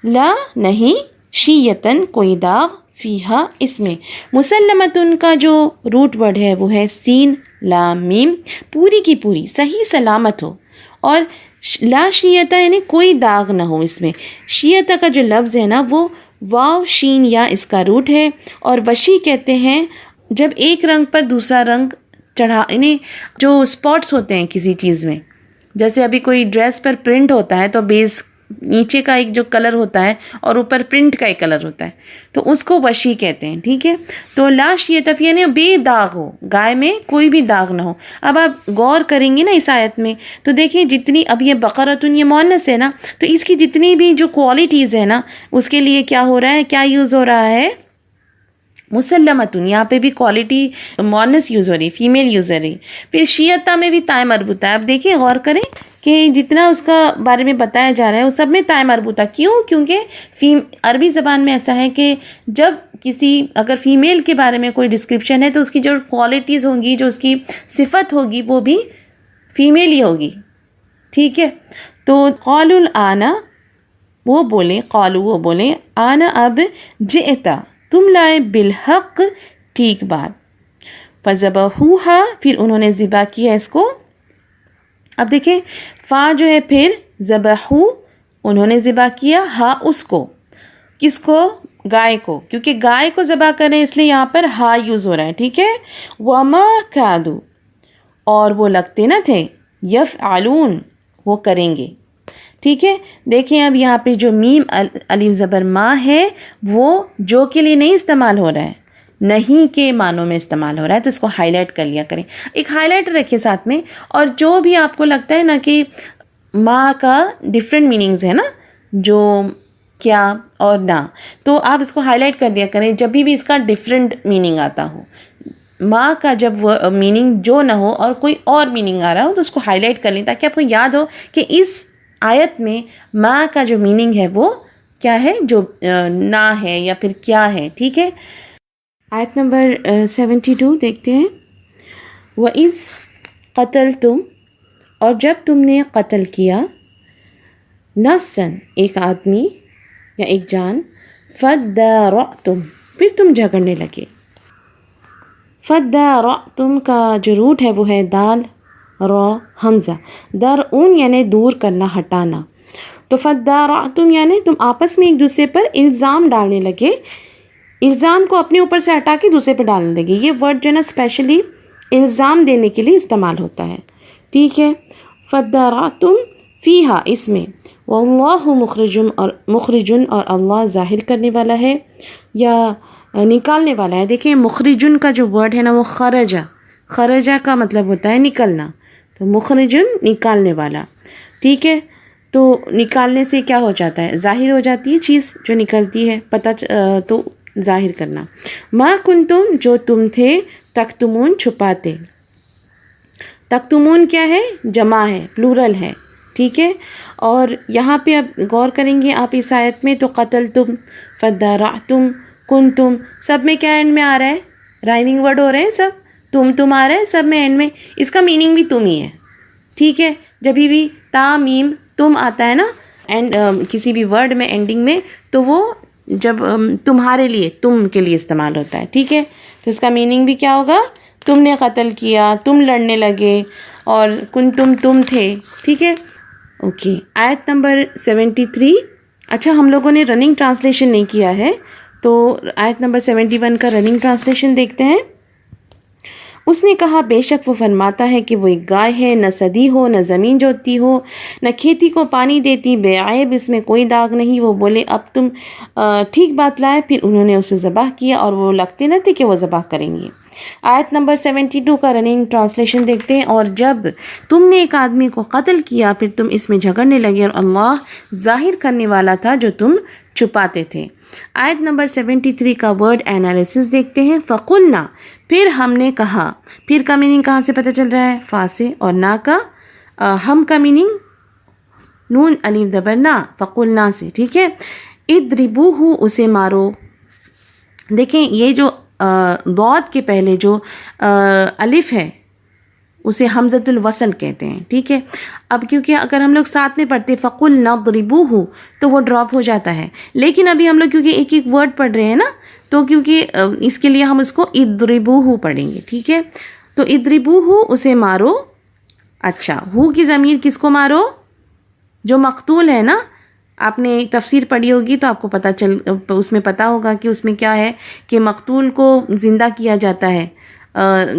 لا نہیں، شیتن کوئی داغ، فیہا اس میں. مسلمتن کا جو روٹ ورڈ ہے وہ ہے سین لام میم، پوری کی پوری صحیح سلامت ہو. اور لا شیتا یعنی کوئی داغ نہ ہو اس میں. شیتا کا جو لفظ ہے نا وہ واو شین یا اس کا روٹ ہے. اور وشی کہتے ہیں جب ایک رنگ پر دوسرا رنگ چڑھا، یعنی جو اسپاٹس ہوتے ہیں کسی چیز میں، جیسے ابھی کوئی ڈریس پر پرنٹ ہوتا ہے تو بیس نیچے کا ایک جو کلر ہوتا ہے اور اوپر پرنٹ کا ایک کلر ہوتا ہے، تو اس کو وشی کہتے ہیں. ٹھیک ہے. تو لا شیتف یعنی بے داغ ہو، گائے میں کوئی بھی داغ نہ ہو. اب آپ غور کریں گے نا اس آیت میں تو دیکھیں جتنی، اب یہ بقرتن یہ مؤنث ہے نا، تو اس کی جتنی بھی جو کوالٹیز ہے نا اس کے لیے کیا ہو رہا ہے، کیا یوز ہو رہا ہے؟ مسلمتن. یہاں پہ بھی کوالٹی مؤنث یوز ہو رہی، فیمیل یوز ہو رہی. پھر شیعتا میں بھی تائے مربوطہ ہے. اب دیکھیں غور کریں کہ جتنا اس کا بارے میں بتایا جا رہا ہے وہ سب میں تائے مربوطہ. کیوں؟ کیونکہ عربی زبان میں ایسا ہے کہ جب کسی اگر فیمیل کے بارے میں کوئی ڈسکرپشن ہے تو اس کی جو کوالٹیز ہوں گی، جو اس کی صفت ہوگی وہ بھی فیمیل ہی ہوگی. ٹھیک ہے. تو قالوا الآن وہ بولے، قالوا وہ بولے، آنا اب جئتا تم لائے بالحق ٹھیک بات. فذبحوها پھر انہوں نے ذبح کیا اس کو. اب دیکھیں فا جو ہے پھر ذبحو انہوں نے ذبح کیا، ہا اس کو، کس کو؟ گائے کو، کیونکہ گائے کو ذبح کریں اس لیے یہاں پر ہا یوز ہو رہا ہے. ٹھیک ہے. وما کادو اور وہ لگتے نہ تھے، یفعلون وہ کریں گے. ٹھیک ہے. دیکھیں اب یہاں پہ جو میم الف زبر ما ہے وہ جو کے لیے نہیں استعمال ہو رہا ہے، نہیں کے معنوں میں استعمال ہو رہا ہے، تو اس کو ہائی لائٹ کر لیا کریں. ایک ہائی لائٹ رکھے ساتھ میں. اور جو بھی آپ کو لگتا ہے نا کہ ما کا ڈفرینٹ میننگز ہے نا، جو کیا اور نہ، تو آپ اس کو ہائی لائٹ کر دیا کریں جب بھی اس کا ڈفرینٹ میننگ آتا ہو. ماں کا جب وہ میننگ جو نہ ہو اور کوئی اور میننگ آ رہا ہو تو اس کو ہائی لائٹ کر لیں تاکہ آپ کو یاد ہو کہ اس آیت میں ماں کا جو میننگ ہے وہ کیا ہے، جو نہ ہے یا پھر کیا ہے. ٹھیک ہے. آیت نمبر 72 دیکھتے ہیں. وَإِذْ قَتَلْتُمْ اور جب تم نے قتل کیا، نفسن ایک آدمی یا ایک جان، فَدَّارَعْتُمْ پھر تم جھگڑنے لگے. فَدَّارَعْتُمْ کا جو روٹ ہے وہ ہے دال را حمزہ. درعون یعنی دور کرنا، ہٹانا. تو فَدَّارَعْتُمْ یعنی تم آپس میں ایک دوسرے پر الزام ڈالنے لگے، الزام کو اپنے اوپر سے ہٹا کے دوسرے پہ ڈالنے لگے. یہ ورڈ جو ہے نا اسپیشلی الزام دینے کے لیے استعمال ہوتا ہے. ٹھیک ہے. فَدَّارَعْتُمْ فِيهَا اس میں، وَاللَّهُ مخرجن اور اللہ ظاہر کرنے والا ہے یا نکالنے والا ہے. دیکھیں مخرجن کا جو ورڈ ہے نا وہ خرجہ کا مطلب ہوتا ہے نکلنا، تو مخرجن نکالنے والا. ٹھیک ہے. تو نکالنے سے کیا ہو جاتا ہے، ظاہر ہو جاتی ہے چیز جو نکلتی ہے، تو ظاہر کرنا. ما کنتم جو تم تھے، تکتمون چھپاتے. تکتمون کیا ہے، جمع ہے، پلورل ہے. ٹھیک ہے. اور یہاں پہ اب غور کریں گے آپ اس آیت میں تو قتلتم، فدارعتم، کنتم سب میں کیا اینڈ میں آ رہا ہے، رائمنگ ورڈ ہو رہے ہیں سب، تم آ رہا ہے سب میں اینڈ میں. اس کا میننگ بھی تم ہی ہے. ٹھیک ہے. جب بھی تا میم تم آتا ہے نا اینڈ کسی بھی ورڈ میں اینڈنگ میں، تو وہ جب تمہارے لیے، تم کے لیے استعمال ہوتا ہے. ٹھیک ہے. تو اس کا میننگ بھی کیا ہوگا، تم نے قتل کیا، تم لڑنے لگے، اور کنتم تم تھے. ٹھیک ہے. اوکے آیت نمبر 73. اچھا ہم لوگوں نے رننگ ٹرانسلیشن نہیں کیا ہے تو آیت نمبر 71 کا رننگ ٹرانسلیشن دیکھتے ہیں. اس نے کہا بے شک وہ فرماتا ہے کہ وہ ایک گائے ہے، نہ سدی ہو نہ زمین جوتتی ہو نہ کھیتی کو پانی دیتی، بے عیب اس میں کوئی داغ نہیں. وہ بولے اب تم ٹھیک بات لائے. پھر انہوں نے اسے ذبح کیا اور وہ لگتے نہ تھے کہ وہ ذبح کریں گے. آیت نمبر 72 کا رننگ ٹرانسلیشن دیکھتے ہیں. اور جب تم نے ایک آدمی کو قتل کیا پھر تم اس میں جھگڑنے لگے اور اللہ ظاہر کرنے والا تھا جو تم چھپاتے تھے. آیت نمبر 73 کا ورڈ انالیسس دیکھتے ہیں. فقلنا پھر ہم نے کہا. پھر کا میننگ کہاں سے پتہ چل رہا ہے؟ فا سے. اور نا کا ہم کا میننگ نون الف زبر نا فقلنا سے. ٹھیک ہے. اضربوہ اسے مارو. دیکھیں یہ جو ضاد کے پہلے جو الف ہے اسے حمزۃ الوصل کہتے ہیں. ٹھیک ہے. اب کیونکہ اگر ہم لوگ ساتھ میں پڑھتے فقلنا اضربوہ تو وہ ڈراپ ہو جاتا ہے. لیکن ابھی ہم لوگ کیونکہ ایک ایک ورڈ پڑھ رہے ہیں نا تو کیونکہ اس کے لیے ہم اس کو اضربوہ پڑھیں گے. ٹھیک ہے. تو اضربوہ اسے مارو. اچھا ہو کی ضمیر کس کو مارو؟ جو مقتول ہے نا. آپ نے تفسیر پڑھی ہوگی تو آپ کو اس میں پتہ ہوگا کہ اس میں کیا ہے کہ مقتول کو زندہ کیا جاتا ہے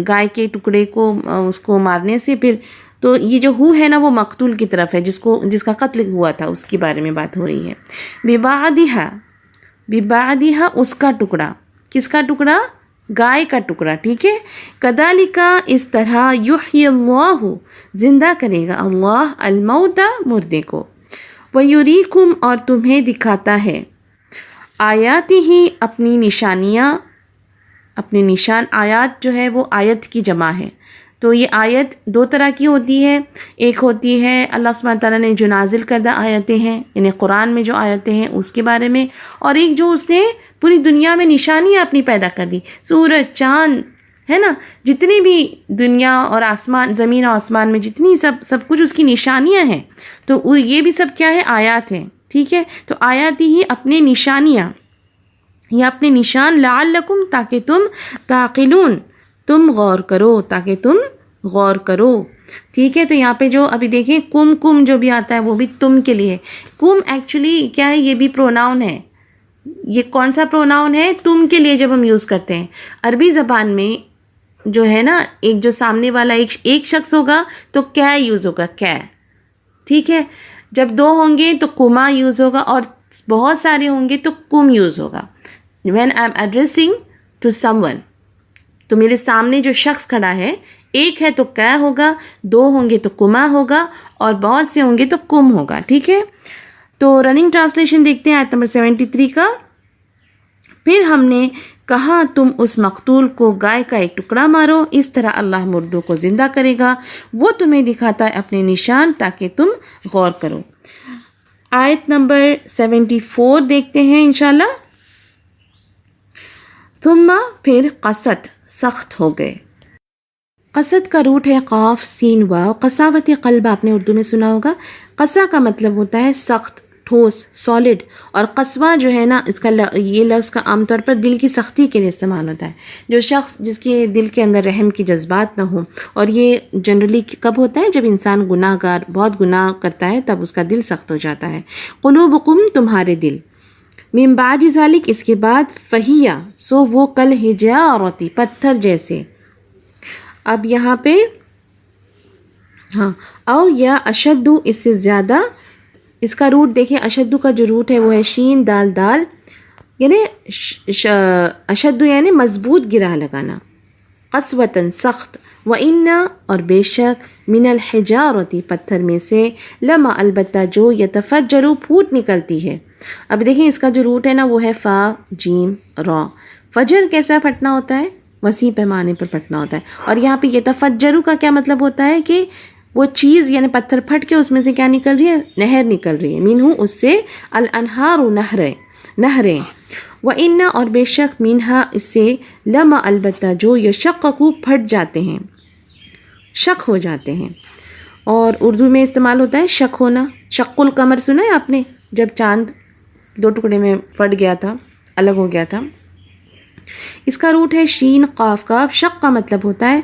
گائے کے ٹکڑے کو اس کو مارنے سے. پھر تو یہ جو ہو ہے نا وہ مقتول کی طرف ہے جس کا قتل ہوا تھا اس کے بارے میں بات ہو رہی ہے. ببعدہا اس کا ٹکڑا. کس کا ٹکڑا؟ گائے کا ٹکڑا. ٹھیک ہے. کذالک اس طرح یحیی اللہ زندہ کرے گا اللہ الموت مردے کو. وَيُرِيكُمْ اور تمہیں دکھاتا ہے آیاتہ اپنی نشانیاں. اپنے نشان. آیات جو ہے وہ آیت کی جمع ہے. تو یہ آیت دو طرح کی ہوتی ہے. ایک ہوتی ہے اللہ سبحانہ تعالیٰ نے جو نازل کردہ آیتیں ہیں یعنی قرآن میں جو آیتیں ہیں اس کے بارے میں. اور ایک جو اس نے پوری دنیا میں نشانیاں اپنی پیدا کر دی. سورج چاند ہے نا جتنی بھی دنیا اور آسمان زمین اور آسمان میں جتنی سب کچھ اس کی نشانیاں ہیں تو یہ بھی سب کیا ہے؟ آیات ہیں. ٹھیک ہے. تو آیات ہی اپنے نشانیاں یا اپنے نشان لعلکم تاکہ تم تعقلون تم غور کرو تاکہ تم غور کرو. ٹھیک ہے. تو یہاں پہ جو ابھی دیکھیں کم جو بھی آتا ہے وہ بھی تم کے لیے. کم ایکچولی کیا ہے؟ یہ بھی پروناؤن ہے. یہ کون سا پروناؤن ہے؟ تم کے لیے جب ہم یوز کرتے ہیں عربی زبان میں جو ہے نا ایک جو سامنے والا ایک شخص ہوگا تو کیا یوز ہوگا؟ کیا. ٹھیک ہے. جب دو ہوں گے تو کما یوز ہوگا اور بہت سارے ہوں گے تو کم یوز ہوگا. when I'm addressing to someone تو میرے سامنے جو شخص کھڑا ہے ایک ہے تو کیا ہوگا، دو ہوں گے تو کما ہوگا اور بہت سے ہوں گے تو کم ہوگا. ٹھیک ہے. تو رننگ ٹرانسلیشن دیکھتے ہیں آیت نمبر 73 کا. پھر ہم نے کہا تم اس مقتول کو گائے کا ایک ٹکڑا مارو. اس طرح اللہ مردوں کو زندہ کرے گا. وہ تمہیں دکھاتا ہے اپنے نشان تاکہ تم غور کرو. آیت نمبر 74 دیکھتے ہیں انشاءاللہ. ثم پھر قست سخت ہو گئے. قصد کا روٹ ہے قاف سین واو. قساوت قلب آپ نے اردو میں سنا ہوگا. قصا کا مطلب ہوتا ہے سخت، ٹھوس، سالڈ. اور قصوہ جو ہے نا اس کا یہ لفظ کا عام طور پر دل کی سختی کے لیے استعمال ہوتا ہے. جو شخص جس کے دل کے اندر رحم کی جذبات نہ ہوں. اور یہ جنرلی کب ہوتا ہے؟ جب انسان گناہ گار بہت گناہ کرتا ہے تب اس کا دل سخت ہو جاتا ہے. قلوبکم تمہارے دل. من بعد ذالک اس کے بعد فہیہ سو وہ کل حجارتی پتھر جیسے. اب یہاں پہ او یا اشدو اس سے زیادہ. اس کا روٹ دیکھیں اشدو کا جو روٹ ہے وہ ہے شین دال دال یعنی اشدو یعنی مضبوط گرہ لگانا. قسوتاً سخت. وَإِنَّ اور بے شک من الحجارتی پتھر میں سے لما البتہ جو یتفجرو پھوٹ نکلتی ہے. اب دیکھیں اس کا جو روٹ ہے نا وہ ہے فا جیم را. فجر کیسا پھٹنا ہوتا ہے؟ وسیع پیمانے پر پھٹنا ہوتا ہے. اور یہاں پہ یتفجرو کا کیا مطلب ہوتا ہے کہ وہ چیز یعنی پتھر پھٹ کے اس میں سے کیا نکل رہی ہے؟ نہر نکل رہی ہے. منہو اس سے الانہار نہریں. وَإِنَّ اور بے شک منہا اس سے لما البتہ جو یشققو پھٹ جاتے ہیں، شک ہو جاتے ہیں. اور اردو میں استعمال ہوتا ہے شک ہونا. شق القمر سنا ہے آپ نے؟ جب چاند دو ٹکڑے میں پھٹ گیا تھا، الگ ہو گیا تھا. اس کا روٹ ہے شین قاف کاف. شق کا مطلب ہوتا ہے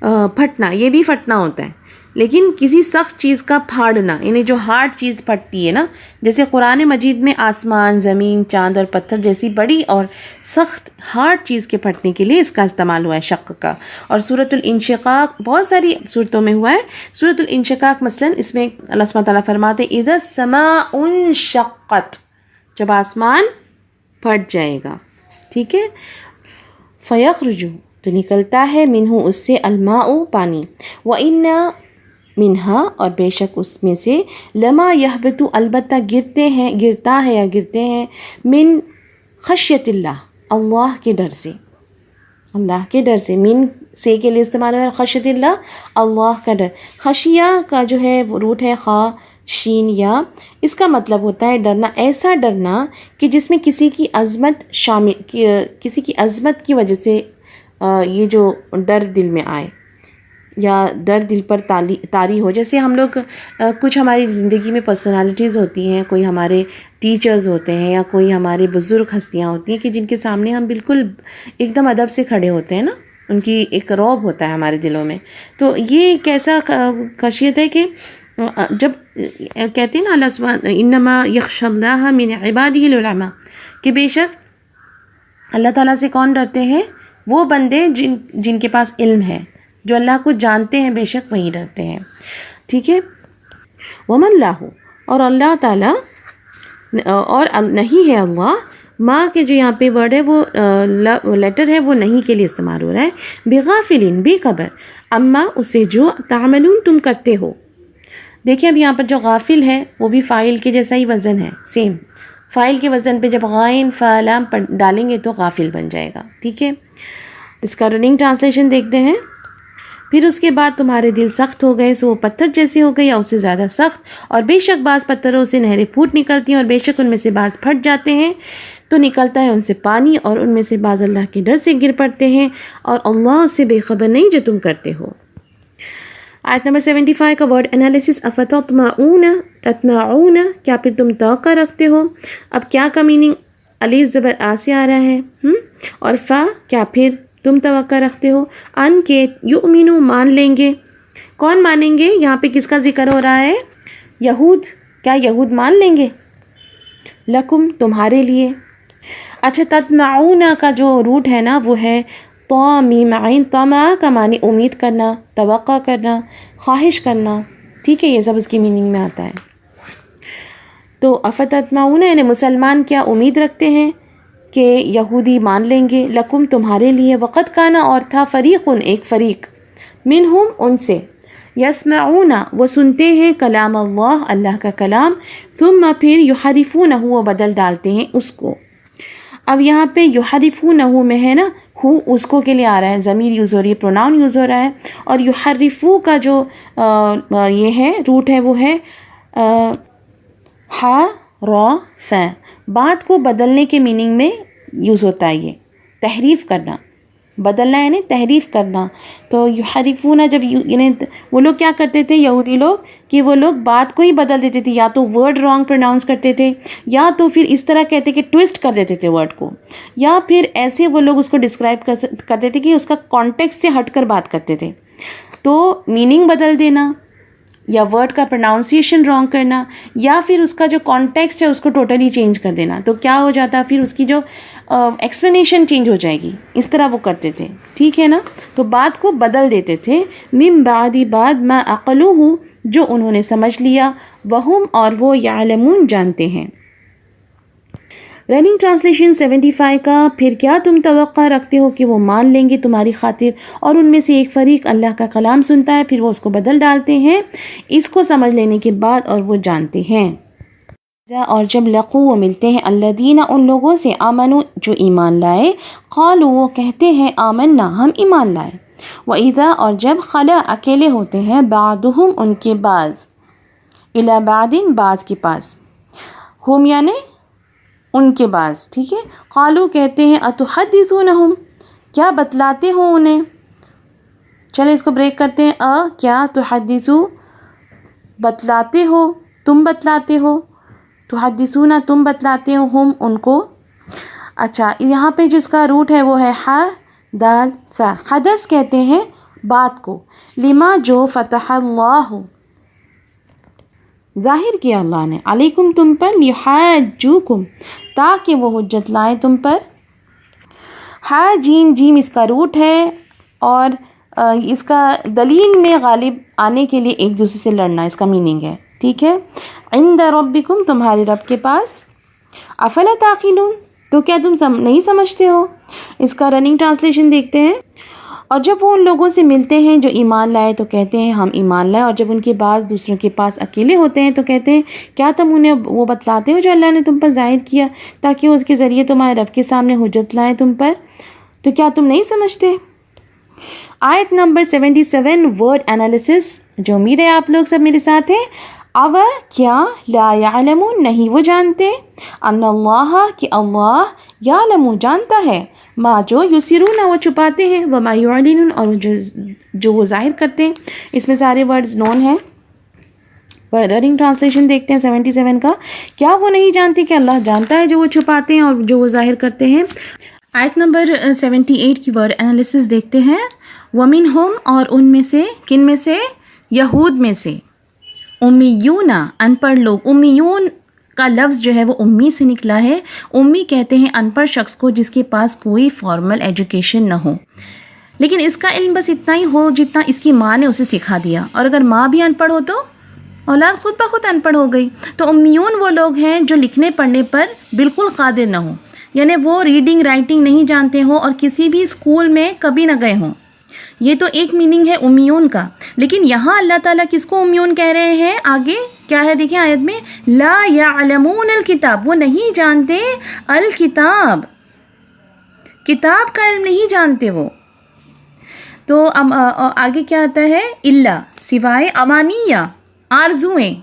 پھٹنا، یہ بھی پھٹنا ہوتا ہے، لیکن کسی سخت چیز کا پھاڑنا، یعنی جو ہارڈ چیز پھٹتی ہے نا، جیسے قرآن مجید میں آسمان، زمین، چاند اور پتھر جیسی بڑی اور سخت ہارڈ چیز کے پھٹنے کے لیے اس کا استعمال ہوا ہے شق کا. اور سورۃ الانشقاق بہت ساری صورتوں میں ہوا ہے. سورۃ الانشقاق مثلا اس میں اللہ سبحانہ تعالیٰ فرماتے ہیں اذا السماء انشقت، جب آسمان پھٹ جائے گا، ٹھیک ہے. فیخرج، تو نکلتا ہے، منہ اس سے، الماء پانی، وَإِنَّ منہا، اور بے شک اس میں سے، لما یہبط، البتہ گرتا ہے یا گرتے ہیں، من خشیت اللہ، اللہ کے ڈر سے، اللہ کے ڈر سے. من سے کے لیے استعمال ہے خشیت اللہ، اللہ کا ڈر. خشیہ کا جو ہے وہ روٹ ہے خا شین یا، اس کا مطلب ہوتا ہے ڈرنا، ایسا ڈرنا کہ جس میں کسی کی عظمت شامل، کسی کی عظمت کی وجہ سے یہ جو ڈر دل میں آئے یا ڈر دل پر طاری ہو. جیسے ہم لوگ کچھ ہماری زندگی میں پرسنالٹیز ہوتی ہیں، کوئی ہمارے ٹیچرز ہوتے ہیں یا کوئی ہمارے بزرگ ہستیاں ہوتی ہیں کہ جن کے سامنے ہم بالکل ایک دم ادب سے کھڑے ہوتے ہیں نا، ان کی ایک رعب ہوتا ہے ہمارے دلوں میں. تو یہ ایک ایسا خشیت ہے کہ جب کہتے ہیں نا اللہ سبحانہ انما یخشی اللہ من عبادہ العلماء، کہ بے شک اللہ تعالیٰ سے کون ڈرتے ہیں؟ وہ بندے جن کے پاس علم ہے، جو اللہ کو جانتے ہیں، بے شک وہی ڈرتے ہیں، ٹھیک ہے. وَمَا اللَّهُ، اور اللہ تعالیٰ، اور نہیں ہے اللہ، ماں کے جو یہاں پہ ورڈ ہے وہ لیٹر ہے، وہ نہیں کے لیے استعمال ہو رہا ہے. بغافلین، بے خبر، اما اسے جو، تعملون تم کرتے ہو. دیکھیں اب یہاں پر جو غافل ہے وہ بھی فاعل کے جیسا ہی وزن ہے، سیم فاعل کے وزن پہ جب غائن فعلام ڈالیں گے تو غافل بن جائے گا، ٹھیک ہے. اس کا رننگ ٹرانسلیشن دیکھتے ہیں. پھر اس کے بعد تمہارے دل سخت ہو گئے، سو وہ پتھر جیسے ہو گئے یا اس سے زیادہ سخت، اور بے شک بعض پتھروں سے نہریں پھوٹ نکلتی ہیں، اور بے شک ان میں سے بعض پھٹ جاتے ہیں تو نکلتا ہے ان سے پانی، اور ان میں سے بعض اللہ کے ڈر سے گر پڑتے ہیں، اور اللہ اس سے بے خبر نہیں جو تم کرتے ہو. آیت نمبر 75 کا ورڈ انالیسس. افتطمعون، تطمعون، کیا پھر تم توقع رکھتے ہو. اب کیا کا میننگ؟ الف زبر آ سے آ رہا ہے، اور فا، کیا پھر تم توقع رکھتے ہو، ان کے یؤمنو، مان لیں گے. کون مانیں گے؟ یہاں پہ کس کا ذکر ہو رہا ہے؟ یہود. کیا یہود مان لیں گے؟ لکم، تمہارے لیے. اچھا، تطمعون کا جو روٹ ہے نا وہ ہے طامیم عین. طمع کا معنی امید کرنا، توقع کرنا، خواہش کرنا، ٹھیک ہے، یہ سب اس کی میننگ میں آتا ہے. تو افتطمعون یعنی مسلمان کیا امید رکھتے ہیں کہ یہودی مان لیں گے. لکم، تمہارے لیے. وقت کانا، اور تھا، فریقن، ایک فریق، منہم، ان سے، یسمعون، وہ سنتے ہیں، کلام اللہ، اللہ کا کلام، ثم، پھر، یحرفونہ، وہ بدل ڈالتے ہیں اس کو. اب یہاں پہ یحرفونہ میں ہے نا، ہو اس کو کے لیے آ رہا ہے، ضمیر یوز ہو رہی ہے، پروناؤن یوز ہو رہا ہے. اور یحرفو کا جو یہ ہے روٹ ہے وہ ہے ہا را ف. بات کو بدلنے کے میننگ میں یوز ہوتا ہے، یہ تحریف کرنا، بدلنا یعنی تحریف کرنا. تو یحرفون، جب یعنی وہ لوگ کیا کرتے تھے یہودی لوگ، کہ وہ لوگ بات کو ہی بدل دیتے تھے، یا تو ورڈ رانگ پروناؤنس کرتے تھے، یا تو پھر اس طرح کہتے کہ ٹویسٹ کر دیتے تھے ورڈ کو، یا پھر ایسے وہ لوگ اس کو ڈسکرائب کرتے تھے کہ اس کا کانٹیکسٹ سے ہٹ کر بات کرتے تھے. تو میننگ بدل دینا، یا ورڈ کا پروناؤنسیشن رانگ کرنا، یا پھر اس کا جو کانٹیکسٹ ہے اس کو ٹوٹلی چینج کر دینا. تو کیا ہو جاتا، پھر اس کی جو ایکسپلینیشن چینج ہو جائے گی. اس طرح وہ کرتے تھے، ٹھیک ہے نا. تو بات کو بدل دیتے تھے. من بعد، بعد، ما عقلوہ، جو انہوں نے سمجھ لیا، وہم، اور وہ، یعلمون، جانتے ہیں. رننگ ٹرانسلیشن 75 کا. پھر کیا تم توقع رکھتے ہو کہ وہ مان لیں گے تمہاری خاطر، اور ان میں سے ایک فریق اللہ کا کلام سنتا ہے، پھر وہ اس کو بدل ڈالتے ہیں اس کو سمجھ لینے کے بعد، اور وہ جانتے ہیں. اور جب لقو، وہ ملتے ہیں، الذین، ان لوگوں سے، آمنو، جو ایمان لائے، قالو، وہ کہتے ہیں، آمنا، ہم ایمان لائے. وَإِذَا، اور جب، خلا، اکیلے ہوتے ہیں، بعضهم، ان کے بعض، الی بعض، بعض کے پاس، ہم یعنی ان کے بعض، ٹھیک ہے. قالو، کہتے ہیں، اتحدثونہم، کیا بتلاتے ہو انہیں. چلے اس کو بریک کرتے ہیں. کیا، تحدثو، بتلاتے ہو، تم بتلاتے ہو، تحدثون، تم بتلاتے ہو، ہم، ان کو. اچھا، یہاں پہ جس کا روٹ ہے وہ ہے ہا دال سا. حدث کہتے ہیں بات کو، لما جو فتح اللہ ظاہر کیا اللہ نے، علیکم تم پر، لیحاجوکم تاکہ وہ حجت لائیں تم پر. ہا جیم، جیم اس کا روٹ ہے اور اس کا دلیل میں غالب آنے کے لیے ایک دوسرے سے لڑنا اس کا میننگ ہے. ٹھیک ہے. عند ربکم تمہارے رب کے پاس. افلا تعقلون تو کیا تم نہیں سمجھتے ہو. اس کا رننگ ٹرانسلیشن دیکھتے ہیں. اور جب وہ ان لوگوں سے ملتے ہیں جو ایمان لائے تو کہتے ہیں ہم ایمان لائے، اور جب ان کے بعض دوسروں کے پاس اکیلے ہوتے ہیں تو کہتے ہیں کیا تم انہیں وہ بتلاتے ہو جو اللہ نے تم پر ظاہر کیا تاکہ اس کے ذریعے تمہارے رب کے سامنے حجت لائیں تم پر، تو کیا تم نہیں سمجھتے. آیت نمبر 77 ورڈ انالیسس، جو امید ہے آپ لوگ سب میرے ساتھ ہیں. اب کیا لا یعلمون نہیں وہ جانتے، ان اللہ کہ اللہ یعلم جانتا ہے، ما جو یسرون وہ چھپاتے ہیں، وما یعلنون اور جو وہ ظاہر کرتے ہیں. اس میں سارے ورڈز نون ہیں. پر رننگ ٹرانسلیشن دیکھتے ہیں 77 کا. کیا وہ نہیں جانتے کہ اللہ جانتا ہے جو وہ چھپاتے ہیں اور جو وہ ظاہر کرتے ہیں. آیت نمبر 78 کی ورڈ انالیسس دیکھتے ہیں. ومنہم اور ان میں سے، کن میں سے؟ یہود میں سے. امیون ان پڑھ لوگ. امیون کا لفظ جو ہے وہ امی سے نکلا ہے. امی کہتے ہیں ان پڑھ شخص کو جس کے پاس کوئی فارمل ایجوکیشن نہ ہو، لیکن اس کا علم بس اتنا ہی ہو جتنا اس کی ماں نے اسے سکھا دیا. اور اگر ماں بھی ان پڑھ ہو تو اولاد خود بخود ان پڑھ ہو گئی. تو امیون وہ لوگ ہیں جو لکھنے پڑھنے پر بالکل قادر نہ ہوں، یعنی وہ ریڈنگ رائٹنگ نہیں جانتے ہوں اور کسی بھی اسکول میں کبھی نہ گئے ہوں. یہ تو ایک میننگ ہے امیون کا. لیکن یہاں اللہ تعالیٰ کس کو امیون کہہ رہے ہیں؟ آگے کیا ہے دیکھیں آیت میں، لا یعلمون الکتاب، وہ نہیں جانتے الکتاب، کتاب کا علم نہیں جانتے وہ. تو آگے کیا آتا ہے؟ الا سوائے، امانیہ آرزویں،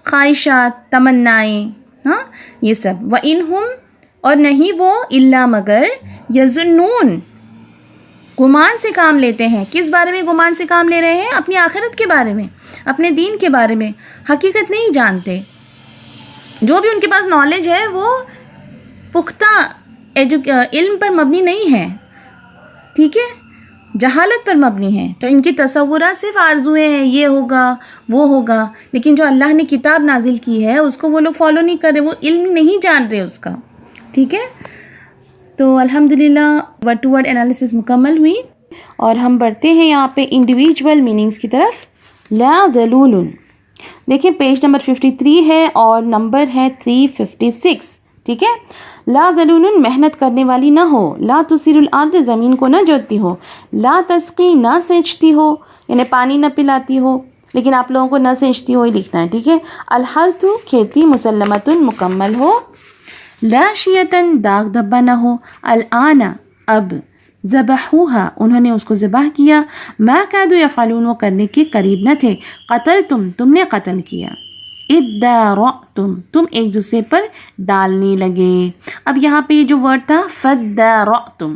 خواہشات، تمنائیں، ہاں یہ سب. وَإِنْهُمْ اور نہیں وہ، الا مگر، یظنون گمان سے کام لیتے ہیں. کس بارے میں گمان سے کام لے رہے ہیں؟ اپنی آخرت کے بارے میں، اپنے دین کے بارے میں. حقیقت نہیں جانتے. جو بھی ان کے پاس نالج ہے وہ پختہ علم پر مبنی نہیں ہے، ٹھیک ہے، جہالت پر مبنی ہے. تو ان کی تصورات صرف آرزویں ہیں، یہ ہوگا وہ ہوگا، لیکن جو اللہ نے کتاب نازل کی ہے اس کو وہ لوگ فالو نہیں کر رہے، وہ علم نہیں جان رہے اس کا. ٹھیک ہے. تو الحمدللہ ورڈ ٹو ورڈ انالیسس مکمل ہوئی اور ہم بڑھتے ہیں یہاں پہ انڈیویجول میننگز کی طرف. لا ذلول، دیکھیں پیج نمبر 53 ہے اور نمبر ہے 356. ٹھیک ہے. لا ذلول محنت کرنے والی نہ ہو. لا تثیر الارض زمین کو نہ جوتتی ہو. لا تسقی نہ سینچتی ہو، یعنی پانی نہ پلاتی ہو، لیکن آپ لوگوں کو نہ سینچتی ہو ہی لکھنا ہے. ٹھیک ہے. الحرث کھیتی، مسلمۃ مکمل ہو. لا شیطن داغ دھبا نہ ہو. الآن اب، ذبحوها انہوں نے اس کو ذبح کیا. ما کادوا یفعلون وہ کرنے کے قریب نہ تھے. تم نے قتل کیا. ادارعتم تم ایک دوسرے پر ڈالنے لگے. اب یہاں پہ جو ورڈ تھا فدارعتم،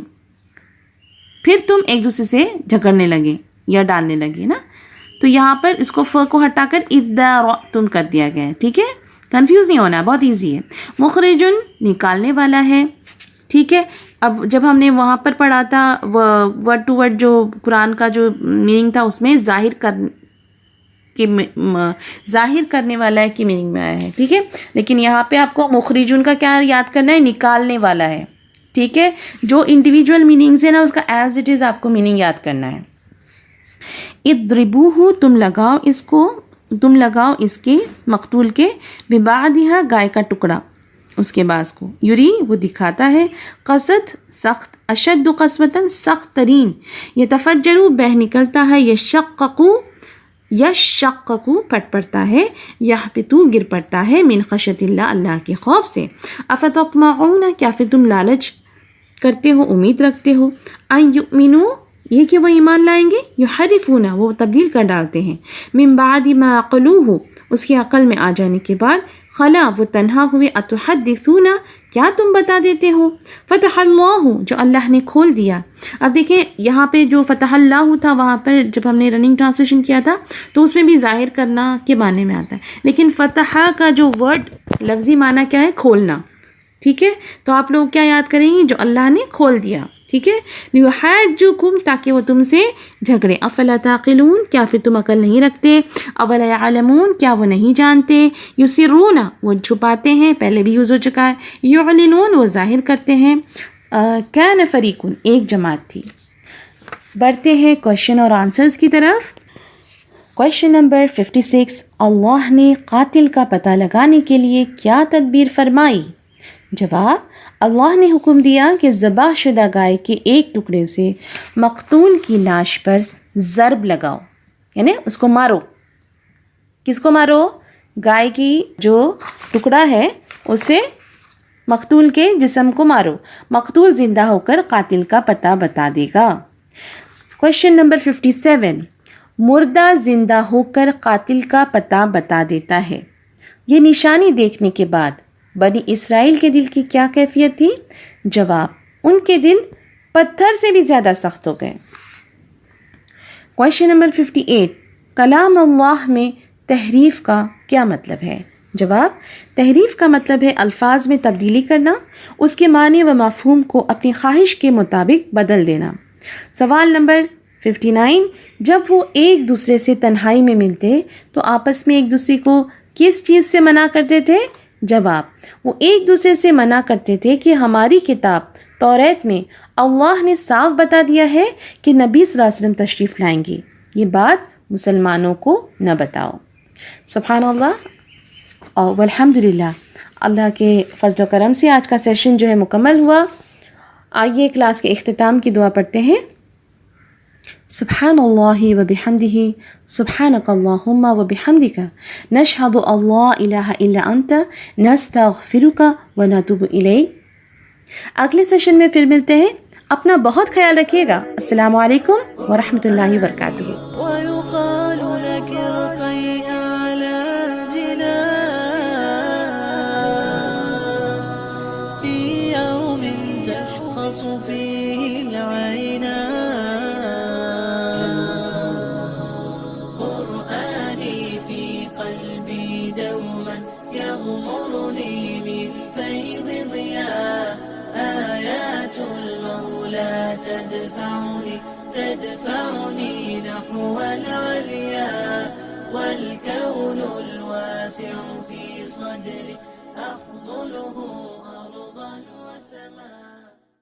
پھر تم ایک دوسرے سے جھگڑنے لگے یا ڈالنے لگے نا، تو یہاں پر اس کو ف کو ہٹا کر ادارعتم کر دیا گیا ہے. ٹھیک ہے. کنفیوز نہیں ہونا، بہت ایزی ہے. مخرجن نکالنے والا ہے. ٹھیک ہے. اب جب ہم نے وہاں پر پڑھا تھا ورڈ ٹو ورڈ جو قرآن کا جو میننگ تھا اس میں ظاہر کرنے والا ہے کی میننگ میں آیا ہے. ٹھیک ہے. لیکن یہاں پہ آپ کو مخرجن کا کیا یاد کرنا ہے؟ نکالنے والا ہے. ٹھیک ہے. جو انڈیویجول میننگز ہے نا اس کا ایز اٹ از آپ کو میننگ یاد کرنا ہے. اضربوہ تم لگاؤ اس کو، تم لگاؤ اس کے مقتول کے، ببعدھا گائے کا ٹکڑا، اس کے بعض کو، یری وہ دکھاتا ہے، قصد سخت، اشد قسوتاً سخت ترین، یتفجرو بہ نکلتا ہے، یشققو پھٹ پڑتا ہے، یحبطو گر پڑتا ہے، من خشیت اللہ اللہ کے خوف سے. افتطمعون کیا پھر تم لالچ کرتے ہو، امید رکھتے ہو، ان یؤمنو یہ کہ وہ ایمان لائیں گے، یحرفون وہ تبدیل کر ڈالتے ہیں، من بعد ما عقلوہ اس کی عقل میں آ جانے کے بعد، خلا وہ تنہا ہوئے، اتحدثون کیا تم بتا دیتے ہو، فتح اللہ جو اللہ نے کھول دیا. اب دیکھیں یہاں پہ جو فتح اللہ تھا وہاں پر جب ہم نے رننگ ٹرانسلیشن کیا تھا تو اس میں بھی ظاہر کرنا کے معنی میں آتا ہے، لیکن فتح کا جو ورڈ لفظی معنی کیا ہے؟ کھولنا. ٹھیک ہے. تو آپ لوگ کیا یاد کریں گے؟ جو اللہ نے کھول دیا. ٹھیک ہے. لیحاجوکم تاکہ وہ تم سے جھگڑے. افلا تعقلون کیا پھر تم عقل نہیں رکھتے. اولا یعلمون کیا وہ نہیں جانتے. یسرون وہ چھپاتے ہیں، پہلے بھی یوز ہو چکا ہے. یعلنون وہ ظاہر کرتے ہیں. کان فریقون ایک جماعت تھی. بڑھتے ہیں کوشچن اور آنسرز کی طرف. Question number 56. اللہ نے قاتل کا پتہ لگانے کے لیے کیا تدبیر فرمائی؟ جواب: اللہ نے حکم دیا کہ ذبح شدہ گائے کے ایک ٹکڑے سے مقتول کی لاش پر ضرب لگاؤ، یعنی اس کو مارو. کس کو مارو؟ گائے کی جو ٹکڑا ہے اسے مقتول کے جسم کو مارو. مقتول زندہ ہو کر قاتل کا پتہ بتا دے گا. Question number 57. مردہ زندہ ہو کر قاتل کا پتہ بتا دیتا ہے. یہ نشانی دیکھنے کے بعد بنی اسرائیل کے دل کی کیا کیفیت تھی؟ جواب: ان کے دل پتھر سے بھی زیادہ سخت ہو گئے. Question number 58. کلام اللہ میں تحریف کا کیا مطلب ہے؟ جواب: تحریف کا مطلب ہے الفاظ میں تبدیلی کرنا، اس کے معنی و مفہوم کو اپنی خواہش کے مطابق بدل دینا. سوال نمبر 59. جب وہ ایک دوسرے سے تنہائی میں ملتے تو آپس میں ایک دوسرے کو کس چیز سے منع کرتے تھے؟ جواب: وہ ایک دوسرے سے منع کرتے تھے کہ ہماری کتاب توریت میں اللہ نے صاف بتا دیا ہے کہ نبی صلی اللہ علیہ وسلم تشریف لائیں گے، یہ بات مسلمانوں کو نہ بتاؤ. سبحان اللہ اور والحمدللہ. اللہ کے فضل و کرم سے آج کا سیشن جو ہے مکمل ہوا. آئیے کلاس کے اختتام کی دعا پڑھتے ہیں. سبحان اللہ و بحمدہ سبحانک اللہم و بحمدک نشہد ان لا الہ الا انت نستغفرک و نتوب الیک. اگلے سیشن میں پھر ملتے ہیں. اپنا بہت خیال رکھیے گا. السلام علیکم ورحمۃ اللہ وبرکاتہ. ويقال لك ارقي أعلى جنان في يوم تشخص فيه العينان. قرآني في قلبي دوما يغمرني من فيض ضياء. آيات المولى تدفعني نحو العليا. والكون الواسع في صدري أحضنه أرضا وسماء.